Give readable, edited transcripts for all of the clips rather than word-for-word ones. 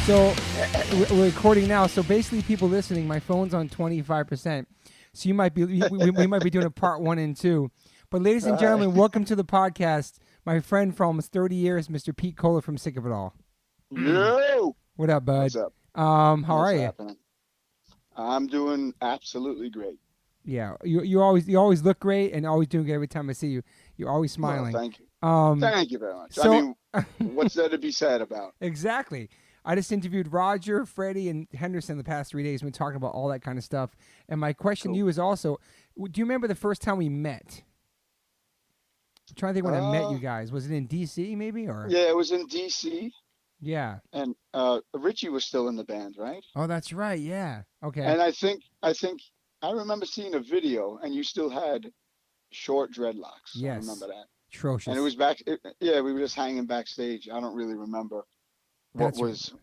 So we're recording now. So basically, people listening, my phone's on 25%. So you might be we might be doing a part 1 and 2. But ladies and gentlemen, welcome to the podcast. My friend for almost 30 years, Mr. Pete Koller from Sick of It All. Yo! What up, bud? What's up? How What's are you? happening? I'm doing absolutely great. Yeah, you always look great and always doing good every time I see you. You're always smiling. Well, thank you. Thank you very much. So, I mean, what's there to be said about? Exactly. I just interviewed Roger, Freddie, and Henderson the past 3 days. We've been talking about all that kind of stuff. And my question to you is also, do you remember the first time we met? I'm trying to think when I met you guys. Was it in D.C. maybe? Or Yeah, it was in D.C. Yeah. and Richie was still in the band, right? Oh, that's right. Yeah. Okay. And I think I remember seeing a video, and you still had short dreadlocks. I Yes. remember that. Atrocious. And it was yeah, we were just hanging backstage. I don't really remember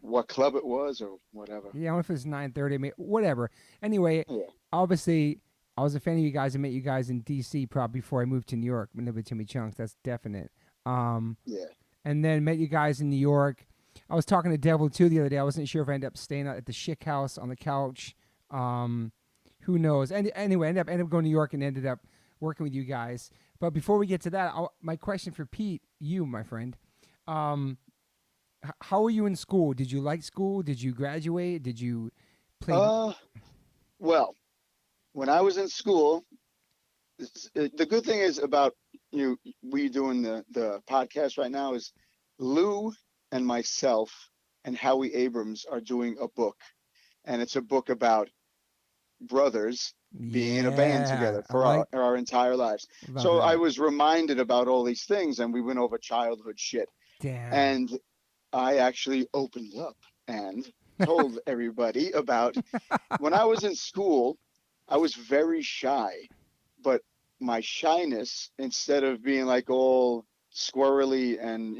what club it was or whatever. Yeah, I don't know if it was 9:30, whatever. Anyway, Yeah. obviously, I was a fan of you guys. I met you guys in D.C. probably before I moved to New York. Whenever Timmy Chunks, that's definite. Yeah. And then met you guys in New York. I was talking to Devil too the other day. I wasn't sure if I ended up staying out at the Schick House on the couch. Who knows? And anyway, I ended up going to New York and ended up working with you guys. But before we get to that, my question for Pete, you, my friend, how were you in school? Did you like school? Did you graduate? Did you play? Well, when I was in school, the good thing is about we doing the podcast right now is Lou and myself and Howie Abrams are doing a book, and it's a book about brothers being in a band together for our entire lives. So I was reminded about all these things, and we went over childhood shit. Damn. And I actually opened up and told everybody about when I was in school. I was very shy, but my shyness, instead of being like all squirrely and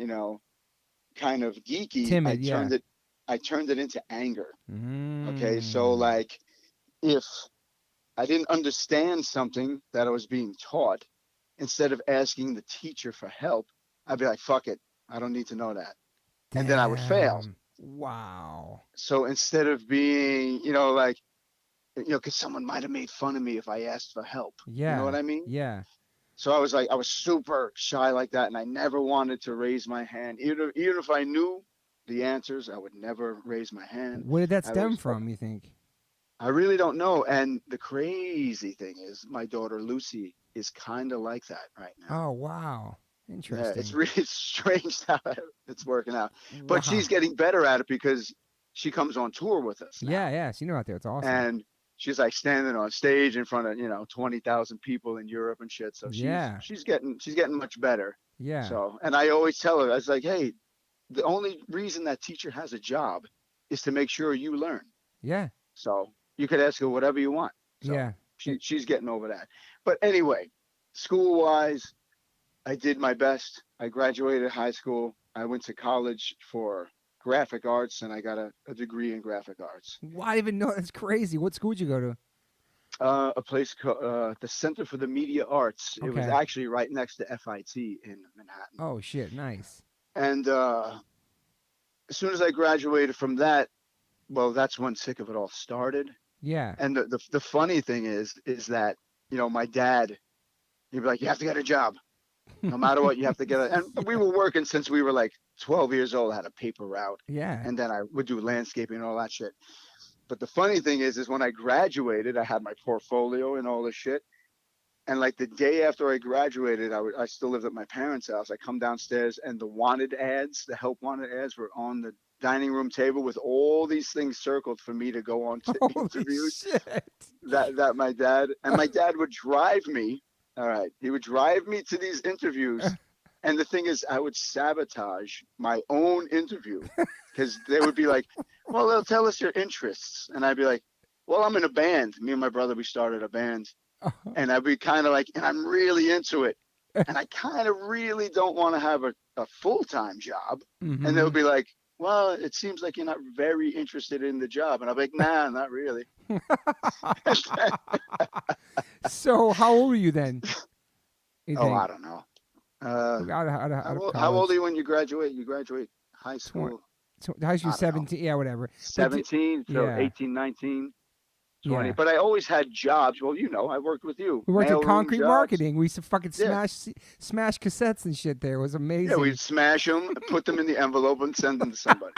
kind of geeky, timid, I turned it into anger. Mm. Okay, so like if I didn't understand something that I was being taught, instead of asking the teacher for help, I'd be like, fuck it, I don't need to know that. Damn. And then I would fail. Wow. So instead of being, because someone might have made fun of me if I asked for help. Yeah. You know what I mean? Yeah. So I was super shy like that, and I never wanted to raise my hand. Even if I knew the answers, I would never raise my hand. Where did that stem from, you think? I really don't know. And the crazy thing is, my daughter Lucy is kind of like that right now. Oh, wow. Interesting. Yeah, it's really strange how it's working out. But she's getting better at it because she comes on tour with us now. Yeah. So out there. It's awesome. And she's like standing on stage in front of 20,000 people in Europe and shit. So she's getting much better. Yeah. So, and I always tell her, I was like, hey, the only reason that teacher has a job is to make sure you learn. Yeah. So you could ask her whatever you want. So yeah. She's getting over that. But anyway, school wise, I did my best. I graduated high school. I went to college for graphic arts, and I got a degree in graphic arts. Well, I didn't even know. That's crazy. What school did you go to? A place called the Center for the Media Arts. Okay. It was actually right next to FIT in Manhattan. Oh, shit. Nice. And as soon as I graduated from that, well, that's when Sick of It All started. Yeah. And the funny thing is that, my dad, he'd be like, you have to get a job. No matter what, you have to get it. And we were working since we were like 12 years old, had a paper route. Yeah. And then I would do landscaping and all that shit. But the funny thing is when I graduated, I had my portfolio and all this shit. And like the day after I graduated, I still lived at my parents' house. I come downstairs and the help wanted ads were on the dining room table with all these things circled for me to go on to interviews. Shit. That my dad would drive me. All right. He would drive me to these interviews. And the thing is, I would sabotage my own interview because they would be like, well, they'll tell us your interests. And I'd be like, well, I'm in a band. Me and my brother, we started a band. And I'd be kind of like, and I'm really into it. And I kind of really don't want to have a full-time job. Mm-hmm. And they'll be like, well, it seems like you're not very interested in the job. And I'm like, nah, not really. So how old were you then? I don't know. How old are you when you graduate? You graduate high school? high school I don't know, 17, yeah, whatever. But 17 to yeah, 18, 19, 20. yeah. But I always had jobs. Well, I worked with you. We worked at Mailroom Concrete jobs. Marketing. We used to fucking Yeah. smash cassettes and shit there. It was Yeah, we'd amazing. smash them, put them in the envelope, and send them to somebody.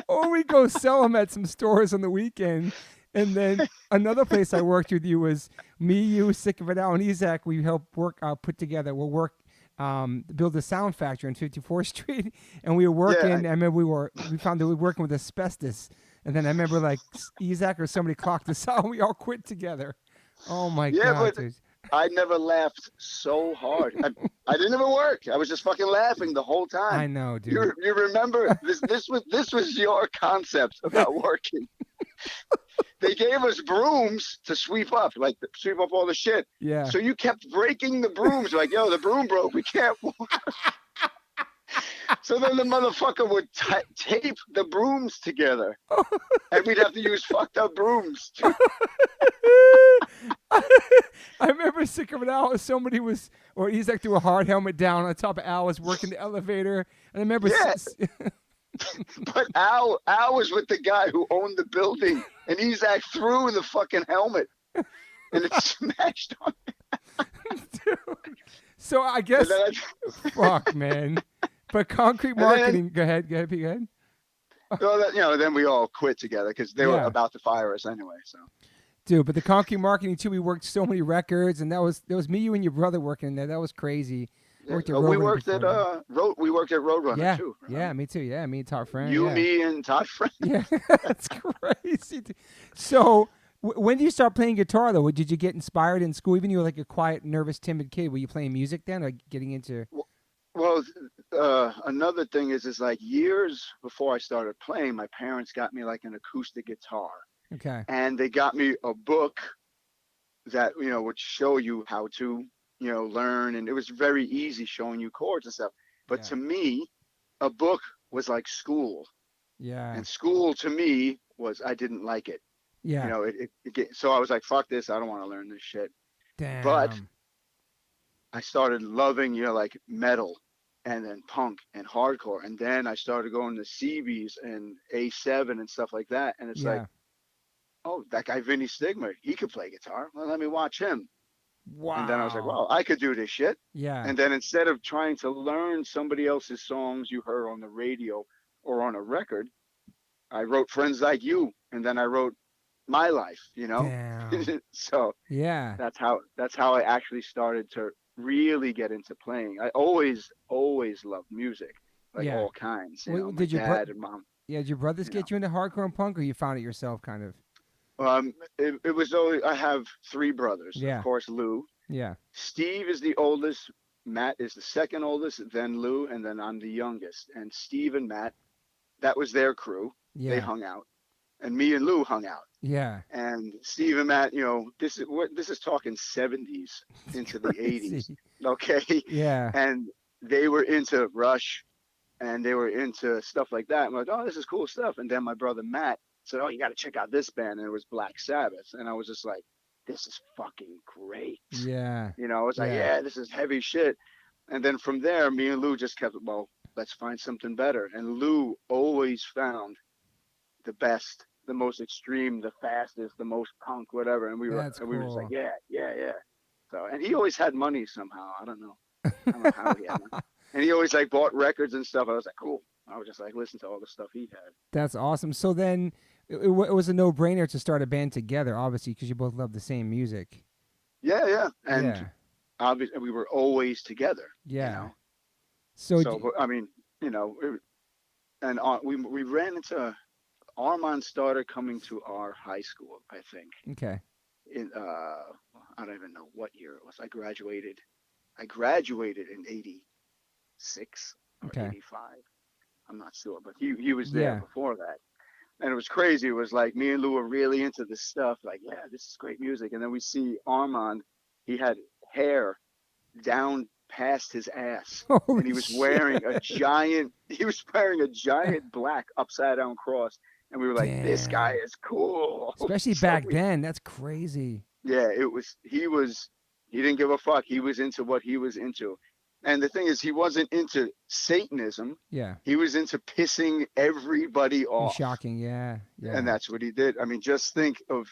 Or we go sell them at some stores on the weekend. And then another place I worked with you was me, you, Sick of It Al, and Isaac. We helped put together. We'll work, build a sound factory on 54th Street. And we were working. Yeah. I remember we found that we were working with asbestos. And then I remember like Isaac or somebody clocked us out, and we all quit together. Oh my Yeah, God, but dude. I never laughed so hard. I didn't even work. I was just fucking laughing the whole time. I know, dude. You remember this was your concept about working. They gave us brooms to sweep up all the shit. Yeah. So you kept breaking the brooms. Like, yo, the broom broke. We can't walk. So then the motherfucker would tape the brooms together. And we'd have to use fucked up brooms. I remember Sick of It Al. Somebody was, or Isaac threw a hard helmet down on top of Al, was working the elevator. And I remember. Yeah. But Al was with the guy who owned the building, and Isaac threw the fucking helmet, and it smashed on him. Dude. So I guess, fuck, man. But Concrete Marketing, go ahead, Pete, go ahead. So then we all quit together because they were about to fire us anyway. So, dude, but the Concrete Marketing too, we worked so many records, and there was me, you, and your brother working in there. That was crazy. we worked at Roadrunner too. Right? Yeah, me too. Yeah, me and Todd Friend. Me and Todd Friend. Yeah, that's crazy. So, when did you start playing guitar though? Did you get inspired in school? Even you were like a quiet, nervous, timid kid. Were you playing music then, or getting into? Well, another thing is like years before I started playing, my parents got me like an acoustic guitar. Okay. And they got me a book that would show you how to learn, and it was very easy showing you chords and stuff. But to me, a book was like school. Yeah. And school to me I didn't like it. Yeah. So I was like, fuck this, I don't want to learn this shit. Damn. But I started loving like metal and then punk and hardcore, and then I started going to CBs and A7 and stuff like that, and it's like, oh, that guy Vinny Stigma, he could play guitar. Well, let me watch him. Wow. And then I was like, well, I could do this shit. Yeah. And then instead of trying to learn somebody else's songs you heard on the radio or on a record, I wrote Friends Like You, and then I wrote My Life, Damn. So that's how I actually started to really get into playing. I always loved music, like all kinds. Did your dad and mom? Yeah, did your brothers get you into hardcore and punk, or you found it yourself, kind of? It was always. I have three brothers. Yeah. Of course, Lou. Yeah. Steve is the oldest. Matt is the second oldest. Then Lou, and then I'm the youngest. And Steve and Matt, that was their crew. Yeah. They hung out, and me and Lou hung out. Yeah. And Steve and Matt, this is talking 70s into the 80s. Okay. Yeah. And they were into Rush, and they were into stuff like that. I'm like, oh, this is cool stuff. And then my brother Matt said, oh, you got to check out this band. And it was Black Sabbath. And I was just like, this is fucking great. Yeah. I was like, yeah, this is heavy shit. And then from there, me and Lou just kept, well, let's find something better. And Lou always found the best, the most extreme, the fastest, the most punk, whatever. And we were just like, yeah. So, and he always had money somehow. I don't know how he had money. And he always like bought records and stuff. I was like, cool. I would just like listen to all the stuff he had. That's awesome. So then it was a no-brainer to start a band together, obviously, because you both love the same music. Yeah. And obviously we were always together. Yeah. So I mean, and we ran into Armand started coming to our high school, I think. Okay. In I don't even know what year it was. I graduated in 86 or 85. I'm not sure, but he was there before that. And it was crazy. It was like me and Lou were really into this stuff. Like, yeah, this is great music. And then we see Armand. He had hair down past his ass, and he was wearing a giant. He was wearing a giant black upside down cross. And we were like, this guy is cool. Especially back then. That's crazy. Yeah, he didn't give a fuck. He was into what he was into. And the thing is, he wasn't into Satanism. Yeah. He was into pissing everybody And off. shocking. Yeah. And Yeah. that's what he did. I mean, just think of,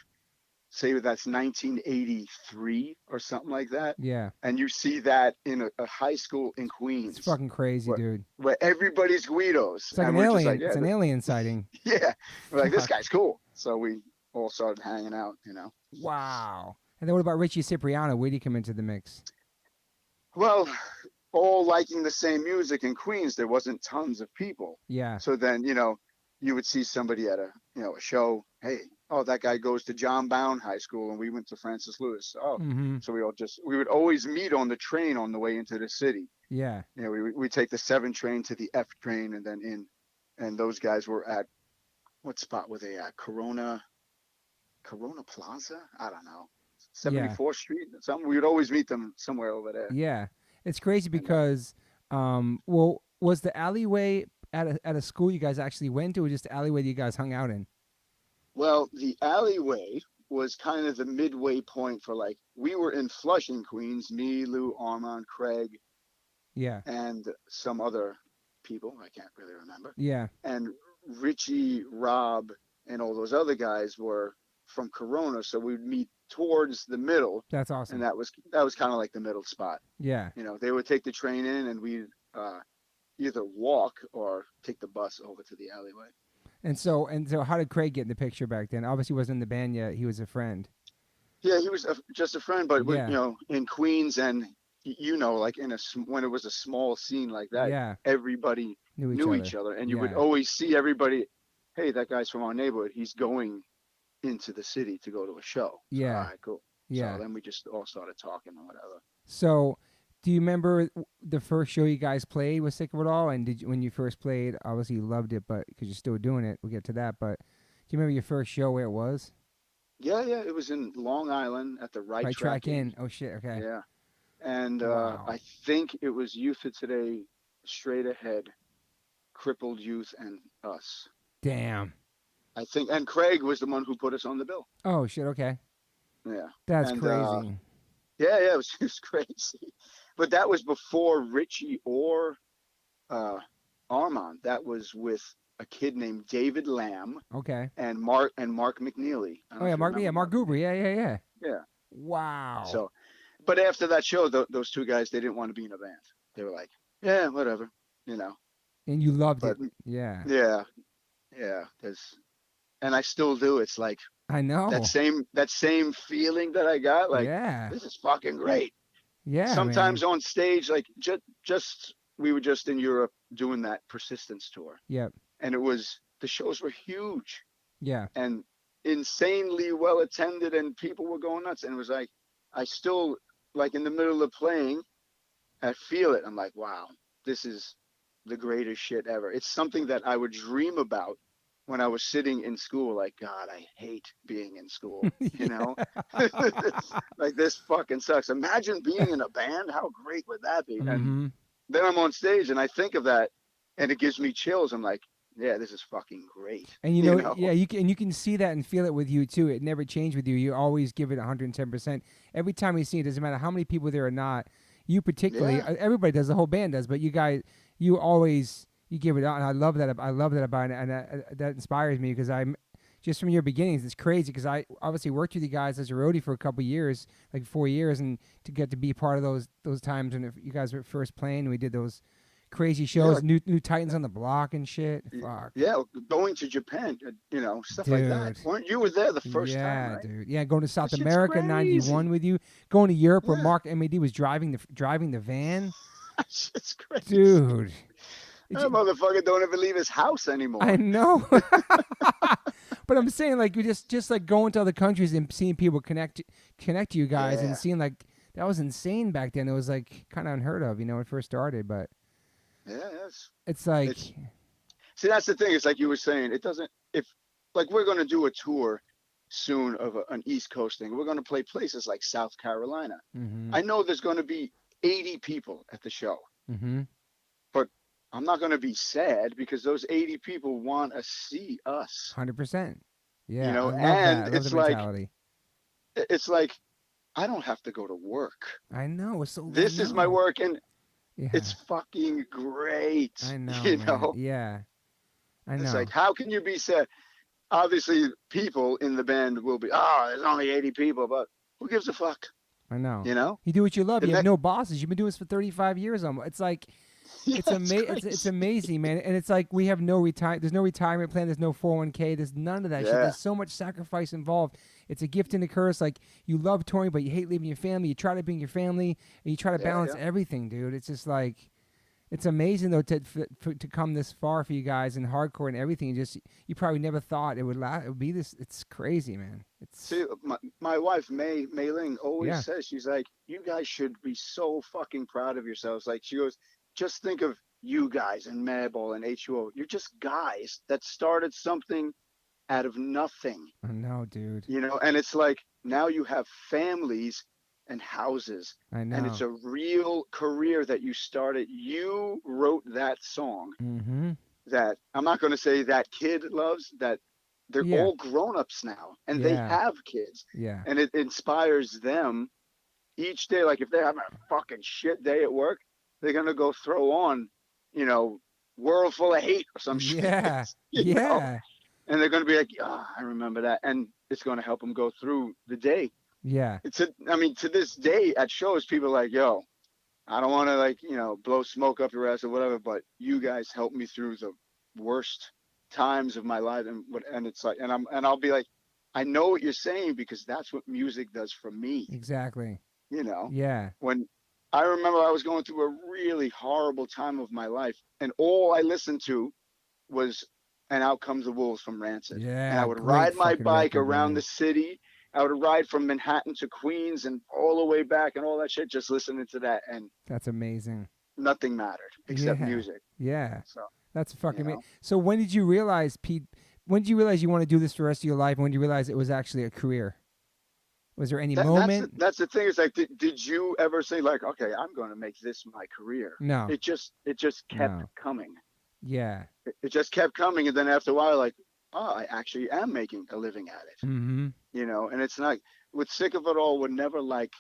say that's 1983 or something like that. Yeah. And you see that in a high school in It's Queens fucking crazy, where, dude. where everybody's Guidos. It's like And an we're just like, alien. yeah, It's an alien sighting. yeah. We're like, this Fuck. guy's cool. So we all started hanging out, you know. Wow. And then what about Richie Cipriano? Where did he come into the mix? Well, all liking the same music in Queens, there wasn't tons of people. Yeah. So then, you know, you would see somebody at a, you know, a show. Hey, oh, that guy goes to John Bowne High School, and we went to Francis Lewis. Oh, Mm-hmm. so we would always meet on the train on the way into the city. Yeah. You know, we take the 7 train to the F train, and then in, and those guys were at, what spot were they at? Corona Plaza? I don't know. Yeah. 74th Street, something. We would always meet them somewhere over there. Yeah. It's crazy And, because, well, was the alleyway at a school you guys actually went to, or just the alleyway that you guys hung out in? well, the alleyway was kind of the midway point for, like, we were in Flushing, Queens, me, Lou, Armand, Craig, Yeah. and some other people I can't really remember. Yeah. And Richie, Rob, and all those other guys were from Corona, so we'd meet towards the middle, That's awesome. and that was kind of like the middle spot. Yeah. You know, they would take the train in, and we'd either walk or take the bus over to the alleyway. And so how did Craig get in the picture back then? Obviously, he wasn't in the band yet. He was a friend. Yeah, he was just a friend, but Yeah. you know, in Queens, and you know, like when it was a small scene like that, Yeah. everybody Knew each other, and you would Yeah. always see everybody. Hey, that guy's from our neighborhood. He's going into the city to go to a show. So, Yeah. all right, cool. Yeah. So then we just all started talking or whatever. So, do you remember the first show you guys played with Sick of It All? And when you first played, obviously you loved it, but because you're still doing it, we'll get to that. But do you remember your first show where it was? Yeah, it was in Long Island at the Right Track Inn. Oh shit. Okay. Yeah, and Wow. I think it was Youth for Today, Straight Ahead, Crippled Youth, and us. Damn. I think, and Craig was the one who put us on the bill. Oh shit. Okay. Yeah. That's And, crazy. Yeah, it was crazy. But that was before Richie or Armand. That was with a kid named David Lamb Okay. and Mark McNeely. I don't Oh know yeah, if you remember Mark Goober. Yeah. Yeah. Wow. So, but after that show, those two guys, they didn't want to be in a band. They were like, yeah, whatever, you know. And you loved But it. Yeah. yeah. And I still do. It's like I know. that same feeling that I got. Like, Yeah. this is fucking great. Yeah. Sometimes man. on stage, like just we were just in Europe doing that Persistence tour, Yep. and the shows were huge Yeah. and insanely well attended, and people were going nuts. And it was like, I still, like, in the middle of playing, I feel it. I'm like, wow, this is the greatest shit ever. It's something that I would dream about when I was sitting in school. Like, God, I hate being in school, you know. Like, this fucking sucks. Imagine being in a band. How great would that be? And Mm-hmm. then I'm on stage and I think of that, and it gives me chills. I'm like, yeah, this is fucking great. And you know, yeah, you can see that and feel it with you too. It never changed with you. You always give it 110%. Every time you see it, doesn't matter how many people there are not. You particularly, Yeah. everybody does. The whole band does. But you guys, you give it out. And I love that about it, and that inspires me because I'm just from your beginnings. It's crazy because I obviously worked with you guys as a roadie for a couple years, like 4 years, and to get to be part of those times when you guys were first playing, we did those crazy shows, Yeah. new Titans on the Block and shit. Fuck. Yeah, going to Japan, you know, stuff Dude. like that. Weren't you were there the first time, right? Dude. Yeah, going to South That shit's America '91 with you, going to Europe where Yeah. Mark MAD was driving the van. That shit's crazy. Dude. That motherfucker don't even leave his house anymore. I know. But I'm saying, like, you just like going to other countries and seeing people connect to you guys and seeing, like, that was insane back then. It was like kind of unheard of, when it first started, but Yeah, it's like see, that's the thing. It's like you were saying. It doesn't. If, like, we're going to do a tour soon of an East Coast thing. We're going to play places like South Carolina. mm-hmm. I know there's going to be 80 people at the show, Mm-hmm. but I'm not going to be sad because those 80 people want to see us. 100%. Yeah, You know, I love and that. I love it's the like- mentality. It's like, I don't have to go to work. I know. It's so. This is my work, and Yeah. It's fucking great. I know, You man. know, Yeah. I it's like, know. how can you be sad? Obviously, people in the band will be, oh, there's only 80 people, but who gives a fuck? I know. You know, You do what you love. it You have may, no bosses. You've been doing this for 35 years almost. It's like yeah, it's it's crazy. amazing, man. And it's like we have no retire. There's no retirement plan. There's no 401k. There's none of that shit. Yeah, There's so much sacrifice involved. It's a gift and a curse. Like you love touring, but you hate leaving your family. You try to bring your family, and you try to yeah, balance yeah. everything, dude. It's just like it's amazing though to come this far for you guys in hardcore and everything. Just you probably never thought it would it would be this. It's crazy, man. It's See, my wife Mei Ling always yeah. says, she's like, you guys should be so fucking proud of yourselves. Like she goes, just think of you guys and Madball and H2O. You're just guys that started something out of nothing, I know, dude. you know. And it's like now you have families and houses, I and it's know. a real career that you started. You wrote that song Mm-hmm. that I'm not going to say that kid loves, that they're Yeah. all grown-ups now and they Yeah. have kids, Yeah. and it inspires them each day. Like if they're having a fucking shit day at work, they're going to go throw on, you know, World Full of Hate or some shit, Yeah. you know, Yeah. and they're going to be like, oh, I remember that, and it's going to help them go through the day. Yeah. I mean, to this day at shows, people are like, yo, I don't want to, like, you know, blow smoke up your ass or whatever, but you guys helped me through the worst times of my life. And it's like, and I'll be like, I know what you're saying because that's what music does for me. Exactly. You know, Yeah. when I remember I was going through a really horrible time of my life, and all I listened to was "And Out Comes the Wolves" from Rancid, and I Yeah. would Great ride my fucking bike record, around the man. city. I would ride from Manhattan to Queens and all the way back and all that shit, just listening to that, and That's amazing. nothing mattered except Yeah. music. Yeah. So, That's you fucking amazing. know, So when did you realize, Pete? When did you realize you want to do this for the rest of your life? When did you realize it was actually a career? Was there any moment? that's the thing. Is like, did you ever say like, okay, I'm going to make this my career? No. It just kept No. coming. Yeah. It just kept coming, and then after a while, like, oh, I actually am making a living at it. Mm-hmm. You know, and it's not, with Sick of It All, we're never like,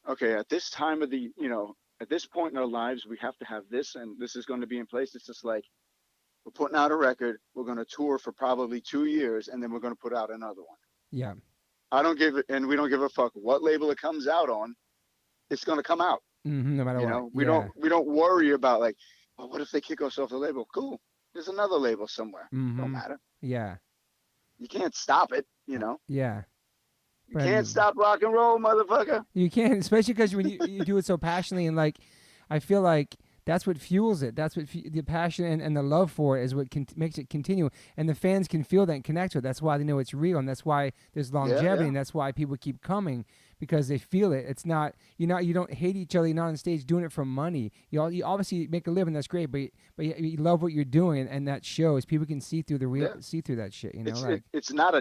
okay, at this time of the, you know, at this point in our lives, we have to have this, and this is going to be in place. It's just like, we're putting out a record, we're going to tour for probably 2 years, and then we're going to put out another one. Yeah. I don't give it, and we don't give a fuck what label it comes out on. It's going to come out. Mm-hmm. No matter You what. know, Yeah. we don't worry about like, well, what if they kick us off the label? Cool. There's another label somewhere. Don't Mm-hmm. matter. Yeah. You can't stop it. You know, Yeah. you But can't stop rock and roll, motherfucker. you can't, especially because when you do it so passionately and like, I feel like that's what fuels it. That's what the passion and the love for it is what makes it continue. And the fans can feel that and connect with it. That's why they know it's real, and that's why there's Yeah, longevity, yeah. and that's why people keep coming because they feel it. It's not you don't hate each other. You're not on stage doing it for money. You obviously make a living. That's great, but you love what you're doing, and that shows. People can see through Yeah. see through that shit. You know, It's like. it's not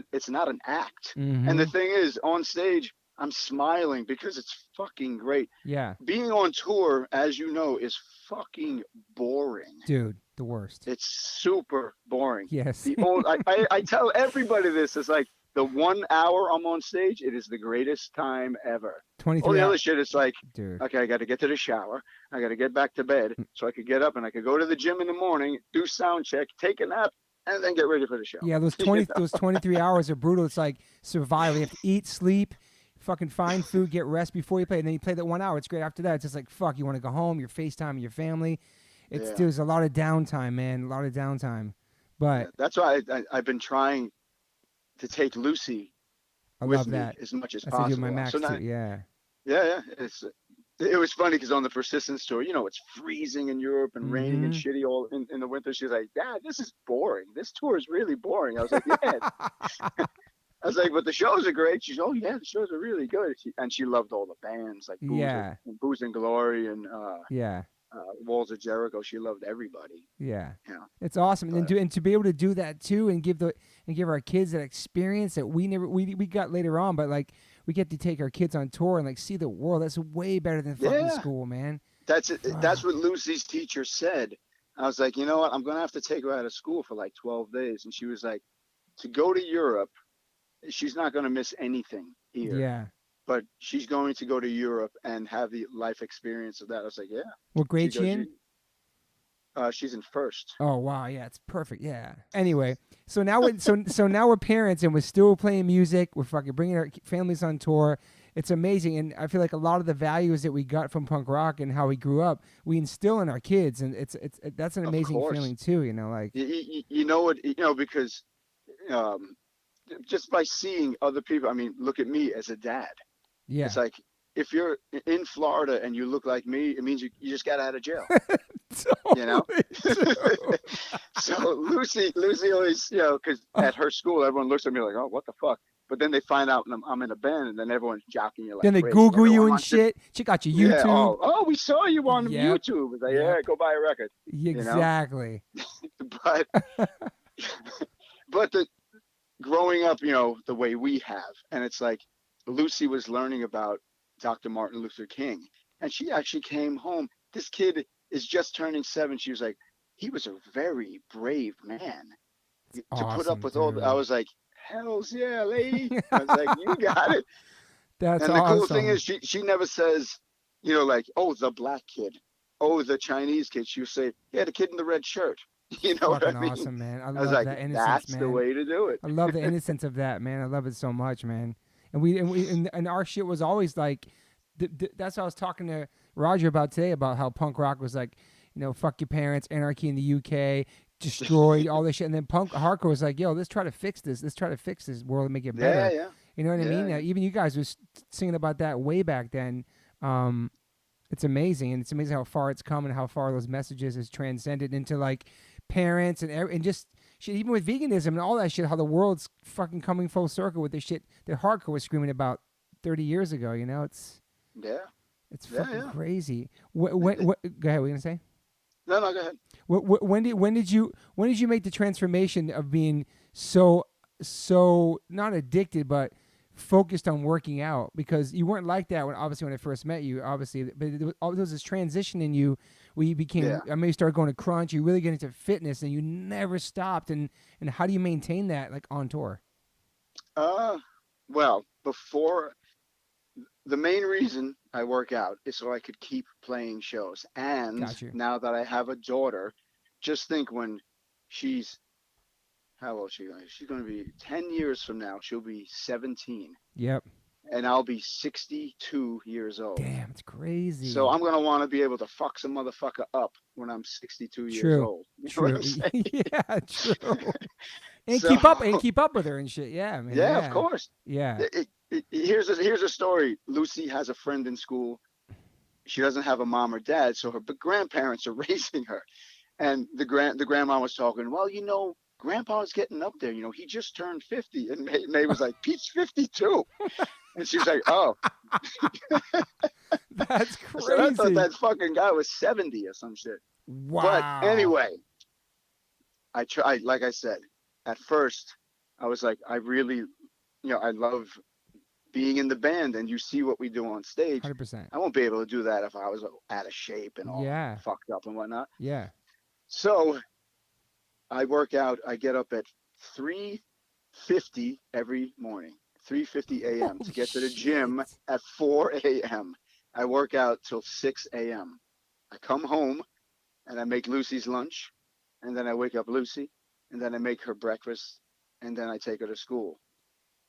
an act. And the Mm-hmm. thing is, on stage, I'm smiling because it's fucking great. Yeah, Being on tour, as you know, is fucking boring. dude, the worst. It's super boring. Yes. I tell everybody this. It's like the 1 hour I'm on stage, it is the greatest time ever. All 23 the hours, other shit is like, dude. okay, I got to get to the shower. I got to get back to bed so I could get up and I could go to the gym in the morning, do sound check, take a nap, and then get ready for the show. Yeah, those You know? those 23 hours are brutal. It's like survival. You have to eat, sleep, fucking find food, get rest before you play, and then you play that 1 hour. It's great. After that, it's just like fuck. You want to go home. You're FaceTiming your family. It's Yeah. there's a lot of downtime, man. A lot of downtime. Yeah. But That's why I've been trying to take Lucy I with love me that. as much as That's what I do with my possible. So Max now, too. Yeah. yeah, it was funny because on the Persistence tour, you know, it's freezing in Europe and raining and Mm-hmm. shitty all in the winter. She's like, Dad, this is boring. This tour is really boring. I was like, yeah. I was like, but the shows are great. She's, oh yeah, the shows are really good. And she loved all the bands like Yeah. Booze and Glory and Yeah. Walls of Jericho. She loved everybody. Yeah. Yeah, It's awesome, and then but to be able to do that too, and give our kids that experience that we got later on, but like we get to take our kids on tour and like see the world. That's way better than fucking yeah, school, man. that's it. That's Fuck. what Lucy's teacher said. I was like, you know what? I'm gonna have to take her out of school for like 12 days, and she was like, to go to Europe, she's not gonna miss anything here. Yeah. but she's going to go to Europe and have the life experience of that. I was like, yeah. What She grade she goes, in? she's in first. Oh wow, yeah, it's perfect. Yeah. Anyway, so now now we're parents and we're still playing music. We're fucking bringing our families on tour. It's amazing, and I feel like a lot of the values that we got from punk rock and how we grew up, we instill in our kids, and that's an Of amazing course. feeling too. You know, like You know what, because um, just by seeing other people, I mean, look at me as a dad. It's yeah, like, if you're in Florida and you look like me, it means you just got out of jail, you know? totally. Too. So Lucy always, because at her school, everyone looks at me like, oh, what the fuck? But then they find out I'm in a band, and then everyone's jocking you like Then they crazy. Google you Everyone and wants to, shit. Check out your yeah, YouTube. oh, we saw you on Yep. YouTube. It's like, yeah, Yep. go buy a record, you know? Exactly. But, but growing up, the way we have, and it's like Lucy was learning about Dr. Martin Luther King, and she actually came home. This kid is just turning 7. She was like, he was a very brave man to put up Awesome, with all the, I dude. was like, hells yeah, lady. I was like, you got it. That's And the cool thing awesome. is she never says, like, oh, the black kid, oh, the Chinese kid. She would say, yeah, the kid in the red shirt. You know what I Fucking mean? awesome, man. I I was love like, that innocence, that's the man. way to do it. I love the innocence of that, man. I love it so much, man. And our shit was always like, that's what I was talking to Roger about today about how punk rock was like, fuck your parents, anarchy in the UK, destroyed all this shit, and then punk hardcore was like, yo, let's try to fix this. Let's try to fix this world and make it Yeah, better. yeah, You know what I mean? yeah, Even you guys was singing about that way back then. Um, it's amazing, and it's amazing how far it's come and how far those messages has transcended into like parents and just shit. Even with veganism and all that shit, how the world's fucking coming full circle with the shit that hardcore was screaming about 30 years ago. yeah, It's yeah, fucking yeah. crazy. What? Go ahead. What are you gonna say? No, no, go ahead. When did you make the transformation of being so not addicted but focused on working out, because you weren't like that when I first met you, obviously, but there was this transition in you where you became, Yeah. I mean, you started going to crunch, you really get into fitness and you never stopped, and how do you maintain that like on tour? Uh, well, before, the main reason I work out is so I could keep playing shows. And Got you. now that I have a daughter, just think when she's, how old is she going? She's going to be 10 years from now. She'll be 17, Yep. and I'll be 62 years old. Damn, it's So crazy. I'm going to want to be able to fuck some motherfucker up when I'm 62 years True. old. You know what I'm True. saying? Yeah, true. And So, keep up with her and shit. Yeah, man. yeah, of Yeah. course. Yeah. Here's a story. Lucy has a friend in school. She doesn't have a mom or dad, so her grandparents are raising her. And the grandma was talking. Well, Grandpa's getting up there. He just turned 50, and May was like, Pete's 52, and she was like, oh. That's So I thought crazy. that fucking guy was 70 or some shit. But Wow. anyway, I tried. Like I said, at first, I was like, I really, I love being in the band, and you see what we do on stage. 100%. I won't be able to do that if I was out of shape and all Yeah. fucked up and whatnot. Yeah. So I work out. I get up at 3:50 every morning, 3:50 a.m. to Holy get to the shit. gym at 4 a.m. I work out till 6 a.m. I come home and I make Lucy's lunch, and then I wake up Lucy, and then I make her breakfast, and then I take her to school.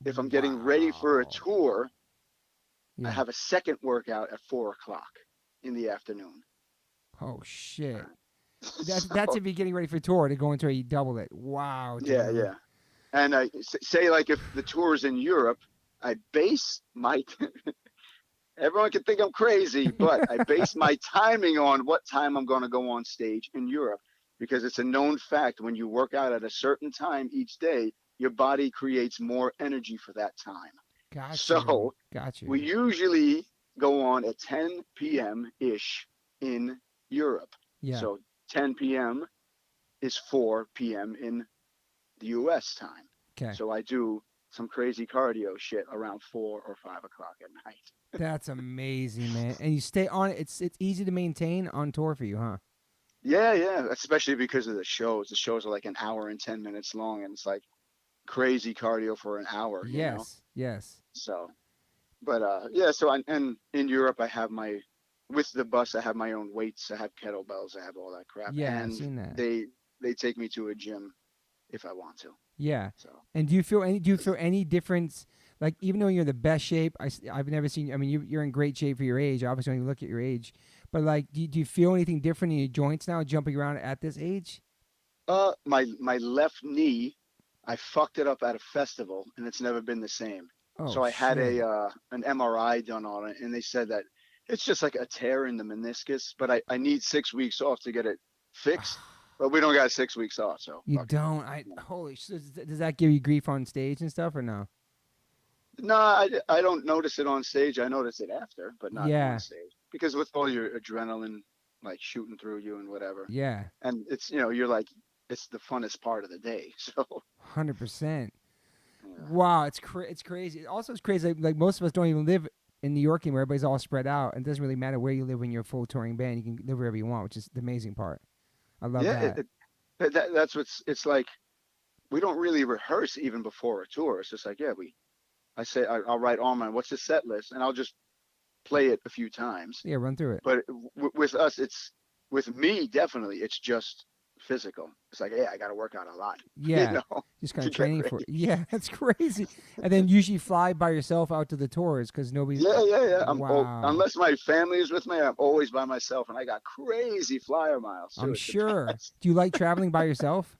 If I'm getting ready for a Wow. tour, I Yeah. have a second workout at 4 o'clock in the afternoon. Oh shit. That's So if you're getting ready for tour to go into you double it. Wow, yeah, dude. yeah. And I say, like, if the tour is in Europe, I base my everyone can think I'm crazy, but I base my timing on what time I'm going to go on stage in Europe, because it's a known fact when you work out at a certain time each day, your body creates more energy for that time. Got you. So Got you. we usually go on at 10 p.m. ish in Europe. Yeah. So 10 p.m. is 4 p.m. in the US time. Okay. So I do some crazy cardio shit around 4 or 5 o'clock at night. That's amazing, man. And you stay on it. It's easy to maintain on tour for you, huh? Yeah, yeah, especially because of the shows. The shows are like an hour and 10 minutes long, and it's like crazy cardio for an hour. Yes. Yes. So But yeah, so and in Europe I have with the bus I have my own weights, I have kettlebells, I have all that crap, Yeah, I've and seen that. they take me to a gym if I want to. Yeah. So And do you feel any difference? Like, even though you're in the best shape, I've never seen. I mean, you're in great shape for your age. Obviously, when you look at your age, but like, do you feel anything different in your joints now, jumping around at this age? my left knee, I fucked it up at a festival, and it's never been the same. Oh So I had shit. a an MRI done on it, and they said that it's just like a tear in the meniscus, but I need 6 weeks off to get it fixed. But we don't got 6 weeks off, so You fuck it. don't. Holy shit. Does that give you grief on stage and stuff or no? No, I don't notice it on stage. I notice it after, but not on Yeah. stage because with all your adrenaline like shooting through you and whatever, Yeah. and it's you're like it's the funnest part of the day. So 100%. yeah. Wow, it's crazy. Also, it's crazy. Like most of us don't even live in New York anymore. Everybody's all spread out, and it doesn't really matter where you live when you're a full touring band. You can live wherever you want, which is the amazing part. I love Yeah, that. that's what's it's like. We don't really rehearse even before a tour. It's just like yeah, I say I'll write on my what's the set list, and I'll just play it a few times. Yeah, run through it. But with us, it's with me definitely. It's just physical. It's like, yeah, I got to work out a lot, Yeah, just kind to of get training for it. ready. Yeah, that's crazy. And then usually fly by yourself out to the tours because nobody. Yeah. Wow, Unless my family is with me, I'm always by myself, and I got crazy flyer miles too. I'm It's the sure. best. Do you like traveling by yourself?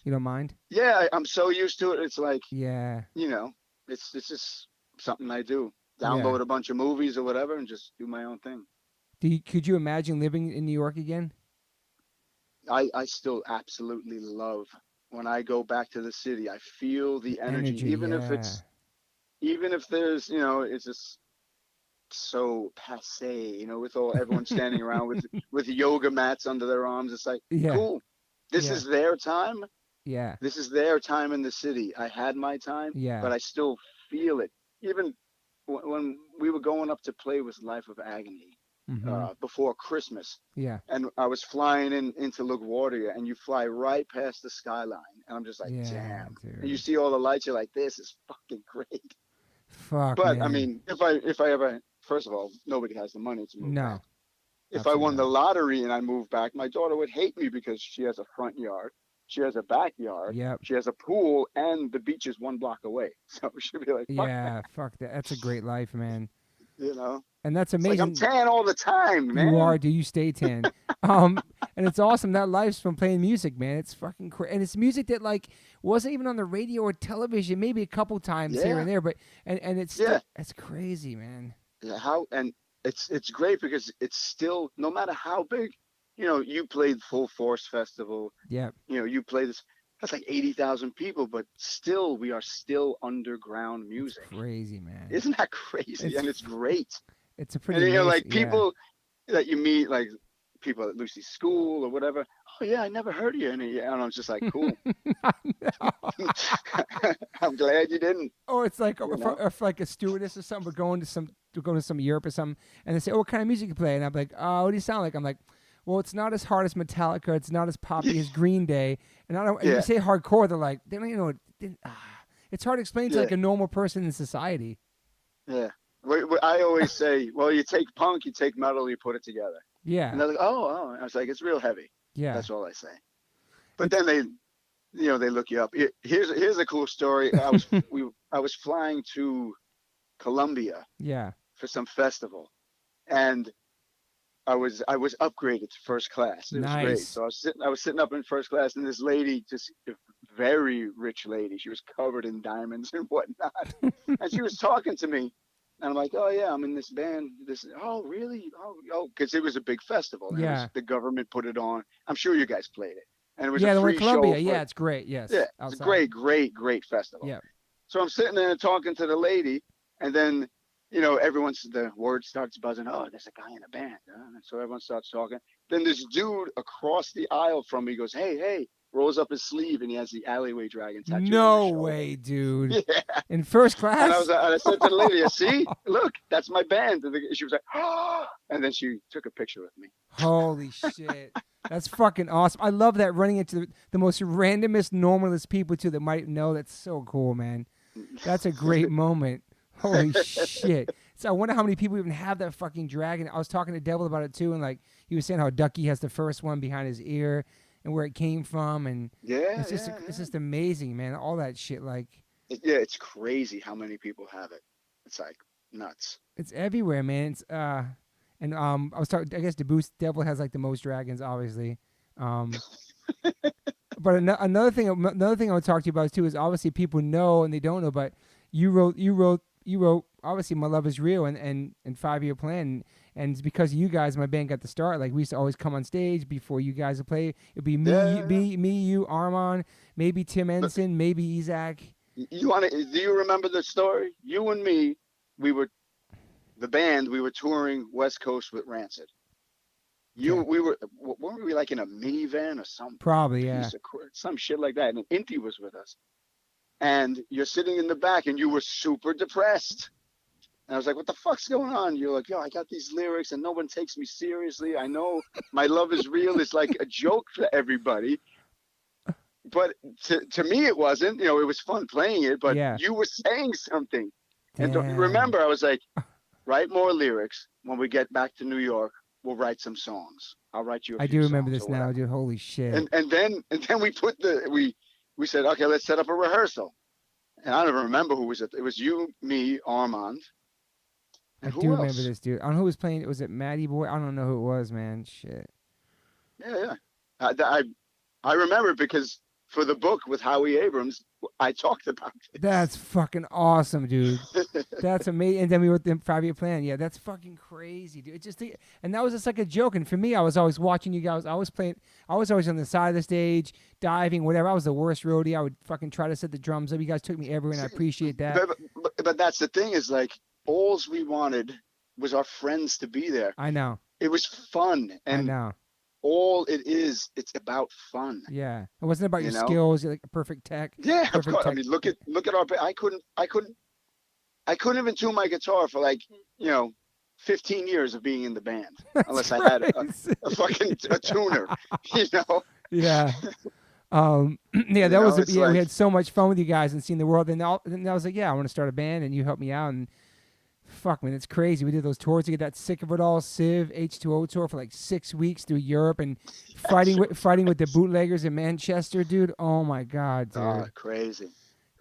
You don't mind? Yeah, I'm so used to it. It's like, Yeah, you know, it's just something I do. yeah. Download a bunch of movies or whatever, and just do my own thing. Could you imagine living in New York again? I still absolutely love when I go back to the city. I feel the energy, Energy, yeah, even if there's it's just so passe, with all everyone standing around with yoga mats under their arms. It's like yeah, cool. This yeah, is their time. yeah, This is their time in the city. I had my time, yeah. but I still feel it. Even when we were going up to play with Life of Agony Mm-hmm. before Christmas, Yeah, and I was flying into LaGuardia, and you fly right past the skyline, and I'm just like, yeah, damn. And you dude. see all the lights, you're like, this is fucking great. Fuck, But I man. mean, if I ever, first of all, nobody has the money to move back. No, If I absolutely won the not. lottery and I moved back, my daughter would hate me because she has a front yard, she has a backyard, Yep. she has a pool, and the beach is 1 block away. So she'd be like, fuck that, Yeah, fuck that. That's a great life, man. you know? And that's It's like I'm amazing. tan all the time, You man. are, do you stay tan? And it's awesome. That life's from playing music, man. It's fucking crazy, and it's music that like wasn't even on the radio or television. Maybe a couple times here Yeah, and there, but and it's still yeah. it's crazy, man. Yeah, how and it's great because it's still no matter how big, you played Full Force Festival, Yep. you play this. That's like 80,000 people, but still, we are still underground It's music. crazy, man. Isn't that crazy? It's And it's great. it's a And pretty amazing. like Yeah. people that you meet, like people at Lucy's school or whatever. Oh yeah, I never heard of you. And I'm just like, cool. I know. I'm glad you didn't. Or it's like You know? if like a stewardess or something, we're going to some Europe or something, and they say, "Oh, what kind of music you play?" And I'm like, "Oh, what do you sound like?" I'm like, "Well, it's not as hard as Metallica. It's not as poppy as Green Day." And I don't. And you Yeah, say hardcore, they're like, they don't even know. It's hard to explain to yeah, like a normal person in society. yeah. I always say, well, you take punk, you take metal, you put it together. And Yeah, they're like, oh. And I was like, it's real heavy. yeah. That's all I say. But It's then they look you up. Here's a cool story. I was flying to Colombia yeah, for some festival, and I was upgraded to first class. It was great. nice. So I was sitting up in first class, and this lady, just a very rich lady, she was covered in diamonds and whatnot, and she was talking to me. And I'm like, oh yeah, I'm in this band. Oh really? Oh, because it was a big festival, and it was Yeah, the government put it on. I'm sure you guys played it, and it was a yeah. The one in free show Columbia. for Yeah, it's great. yeah, Yes, it's a outside. great, great, great festival. Yeah, So I'm sitting there talking to the lady, and then, the word starts buzzing. Oh, there's a guy in a band. And so everyone starts talking. Then this dude across the aisle from me goes, hey, hey, rolls up his sleeve, and he has the Alleyway Dragon tattooed on his no shoulder. way, dude. Yeah. In first And class. I said to the lady, see, look, that's my band. And she was like, oh, and then she took a picture with me. Holy shit. That's fucking awesome. I love that, running into the most randomest, normalest people too that might know. That's so cool, man. That's a great moment. Holy shit. So I wonder how many people even have that fucking dragon. I was talking to Devil about it too, and like he was saying how Ducky has the first one behind his ear and where it came from, and Yeah, it's just amazing, man. All that shit, like yeah, it's crazy how many people have it. It's like nuts. it's everywhere, man. It's and I was talking. I guess Deboost Devil has like the most dragons, obviously. Um, but another thing I want to talk to you about too is obviously people know and they don't know, but you wrote obviously My Love Is Real and 5-Year Plan, and it's because of you guys my band got the start. Like we used to always come on stage before you guys would play. It'd be me, you, Armand, maybe Tim Ensign, maybe Isaac. You want to? Do you remember the story? You and me, we were touring West Coast with Rancid. We were weren't we like in a minivan or something? Probably, yeah. Some shit like that. And Inti was with us. And you're sitting in the back and you were super depressed. And I was like, what the fuck's going on? You're like, yo, I got these lyrics and no one takes me seriously. I know My Love Is Real is like a joke for everybody. But to me, it wasn't. It was fun playing it, but you were saying something. Damn. And remember, I was like, write more lyrics. When we get back to New York, we'll write some songs. I'll write you a few I do remember songs this now, dude. Holy shit. And then we put we said, okay, let's set up a rehearsal. And I don't even remember who was it. It was you, me, Armand. And I do remember this, dude. I don't know who was playing. Was it Matty Boy? I don't know who it was, man. Shit. Yeah. I remember because for the book with Howie Abrams, I talked about it. That's fucking awesome, dude. That's amazing. And then we wrote the 5-Year Plan. Yeah, that's fucking crazy, dude. And that was just like a joke. And for me, I was always watching you guys. I was always on the side of the stage, diving, whatever. I was the worst roadie. I would fucking try to set the drums up. You guys took me everywhere, and I appreciate that. But that's the thing is like, all we wanted was our friends to be there. I know. It was fun. And I know. All it is, it's about fun. Yeah, it wasn't about your skills. You're like a perfect tech. Yeah, of course. I mean, look at our. I couldn't even tune my guitar for like 15 years of being in the band unless I had a fucking tuner. Yeah. That was we had so much fun with you guys and seeing the world. And I was like, I want to start a band, and you helped me out. And fuck, man, it's crazy. We did those tours to get that Sick of It All Civ H2O tour for like 6 weeks through Europe and fighting with the bootleggers in Manchester, dude. Oh my god, dude. Oh, crazy.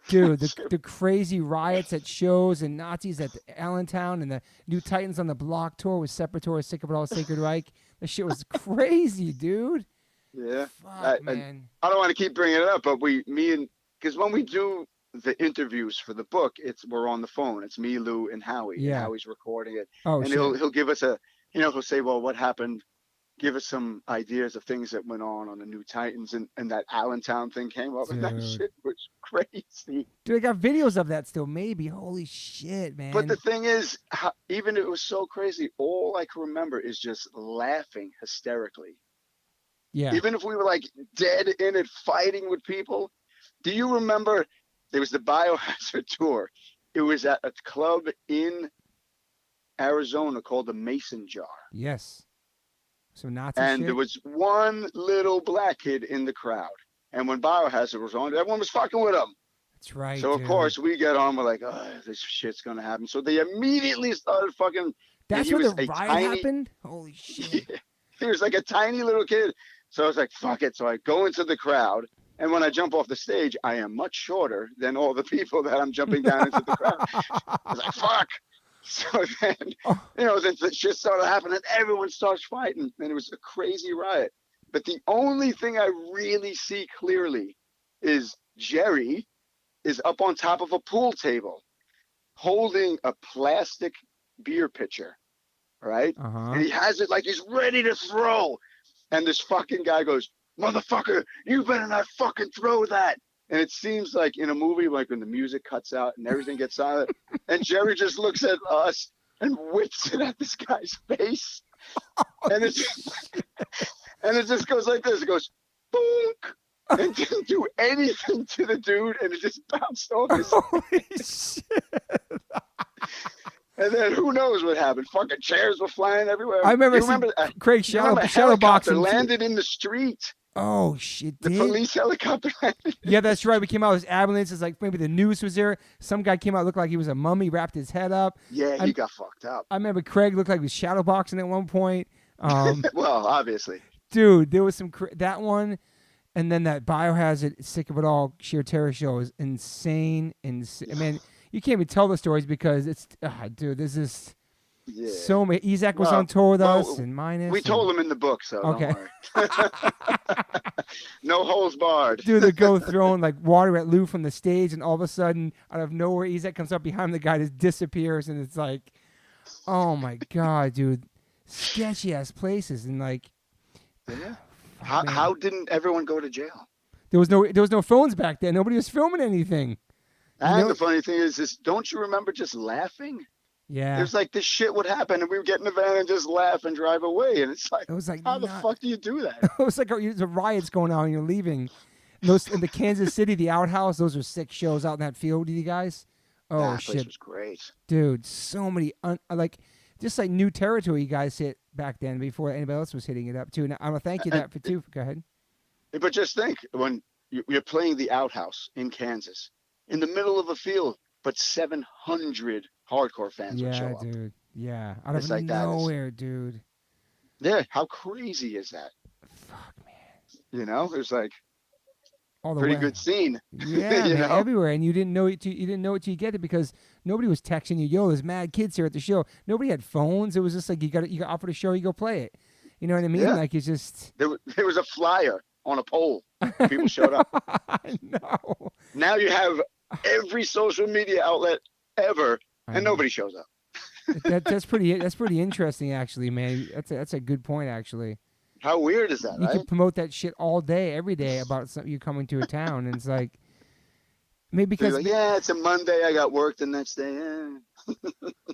Dude, the crazy riots at shows and Nazis at Allentown and the New Titans on the Block tour with Sepultura, Sick of It All, Sacred Reich. That shit was crazy, dude. Yeah. Fuck, man. I don't want to keep bringing it up, but because when we do the interviews for the book, we're on the phone. It's me, Lou, and Howie. Yeah. And Howie's recording it. Oh, and he'll give us he'll say, well, what happened? Give us some ideas of things that went on the New Titans, and that Allentown thing came up, and that shit was crazy. Dude, I got videos of that still, maybe. Holy shit, man. But the thing is, even it was so crazy, all I can remember is just laughing hysterically. Yeah. Even if we were like dead in it, fighting with people. Do you remember there was the Biohazard tour? It was at a club in Arizona called the Mason Jar. Yes. So Nazi and shit? There was one little black kid in the crowd. And when Biohazard was on, everyone was fucking with him. That's right. So, of course, we get on. We're like, oh, this shit's going to happen. So they immediately started fucking. That's where the riot happened? Holy shit. Yeah, he was like a tiny little kid. So I was like, fuck it. So I go into the crowd. And when I jump off the stage, I am much shorter than all the people that I'm jumping down into the crowd. I was like, fuck. So then, then the shit started happening. Everyone starts fighting. And it was a crazy riot. But the only thing I really see clearly is Jerry is up on top of a pool table holding a plastic beer pitcher, right? Uh-huh. And he has it like he's ready to throw. And this fucking guy goes, motherfucker, you better not fucking throw that. And it seems like in a movie, like when the music cuts out and everything gets silent, and Jerry just looks at us and whips it at this guy's face. And it just goes like this. It goes, boonk. And didn't do anything to the dude, and it just bounced off his face. And then who knows what happened? Fucking chairs were flying everywhere. I remember Craig Shadow boxing landed in the street. Oh shit! The Did police helicopter. yeah, that's right. We came out with ambulances. Like maybe the news was there. Some guy came out looked like he was a mummy, wrapped his head up. Yeah, I he got fucked up. I remember Craig looked like he was shadowboxing at one point. Well, obviously. Dude, there was some that one, and then that Biohazard Sick of It All sheer terror show is insane. I mean, you can't even tell the stories because it's dude. This is so many. Isaac was on tour with us and Minus. We told him in the book, so okay. Don't worry. No holes barred. Dude, they go throwing like water at Lou from the stage, and all of a sudden, out of nowhere, Isaac comes up behind the guy, just disappears, and it's like, oh my god, dude, sketchy ass places, and like, yeah. How didn't everyone go to jail? There was no phones back then. Nobody was filming anything. And the funny thing is, don't you remember just laughing? Yeah. It was like this shit would happen, and we would get in the van and just laugh and drive away. And it's like, it was like how the fuck do you do that? It was like there's a riots going on and you're leaving. Those in the Kansas City, the Outhouse, those are sick shows out in that field, you guys. Oh that shit. Place was great. Dude, so many just like new territory you guys hit back then before anybody else was hitting it up too. And I want to thank you that for too. Go ahead. But just think, when you're playing the Outhouse in Kansas, in the middle of a field, but 700 hardcore fans would show up. Yeah, dude. Yeah. Out of like nowhere, dude. Yeah, how crazy is that? Fuck, man. You know, it was like all the pretty way. Good scene. Yeah, man, everywhere, and you didn't know it. You didn't know it till you get it because nobody was texting you. Yo, there's mad kids here at the show. Nobody had phones. It was just like you got offered a show, you go play it. You know what I mean? Yeah. Like it's just there was a flyer on a pole. People showed up. I know. Now you have every social media outlet ever, and nobody shows up. That's pretty interesting, actually, man. That's a good point, actually. How weird is that? You right? can promote that shit all day, every day about you coming to a town, and it's like maybe because like, yeah, it's a Monday. I got work the next day. Yeah.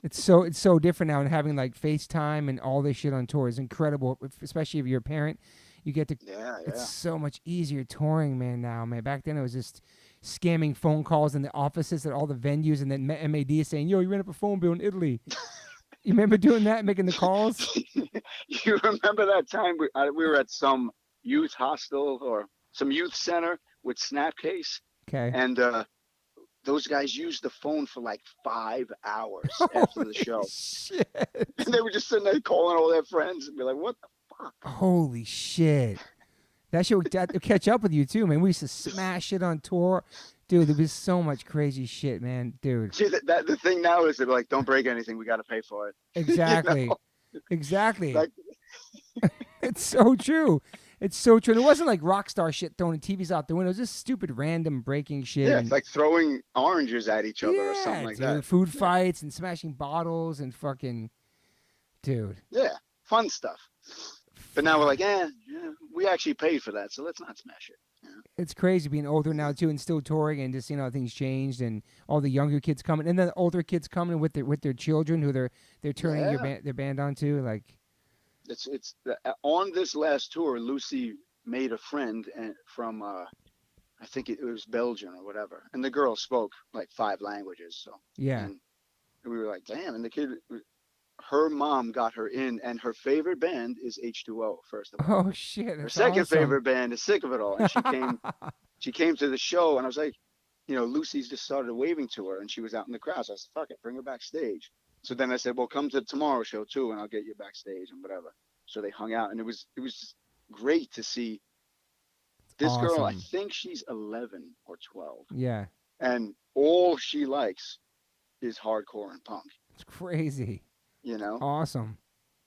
it's so different now, and having like FaceTime and all this shit on tour is incredible, especially if you're a parent. You get to. Yeah. It's so much easier touring, man. Now, man. Back then, it was just scamming phone calls in the offices at all the venues, and then MAD saying, "Yo, you ran up a phone bill in Italy." You remember doing that, making the calls? You remember that time we were at some youth hostel or some youth center with Snapcase? Okay. And those guys used the phone for like 5 hours after the show. Shit. And they were just sitting there calling all their friends and be like, what the fuck? Holy shit. That shit would catch up with you too, man. We used to smash it on tour. Dude, there was so much crazy shit, man. Dude. See, the thing now is they're like, don't break anything. We got to pay for it. Exactly. You know? Exactly. Like, it's so true. It's so true. And it wasn't like rock star shit throwing TVs out the window. It was just stupid random breaking shit. Yeah, it's like throwing oranges at each other or something like that. Food fights and smashing bottles and fucking... Dude. Yeah, fun stuff. But now we're like, yeah, we actually paid for that, so let's not smash it. Yeah. It's crazy being older now too, and still touring, and just how things changed, and all the younger kids coming, and then the older kids coming with their children who they're turning their band onto. Like, it's on this last tour, Lucy made a friend from I think it was Belgium or whatever, and the girl spoke like 5 languages. So yeah, and we were like, damn, and the kid. Her mom got her in, and her favorite band is H2O. First of all, oh shit. Her second favorite band is Sick of It All, and she came to the show, and I was like, Lucy's just started waving to her, and she was out in the crowd. So I said, fuck it, bring her backstage. So then I said, well, come to the tomorrow show too, and I'll get you backstage and whatever. So they hung out, and it was just great to see this girl. I think she's 11 or 12. Yeah, and all she likes is hardcore and punk. It's crazy. Awesome.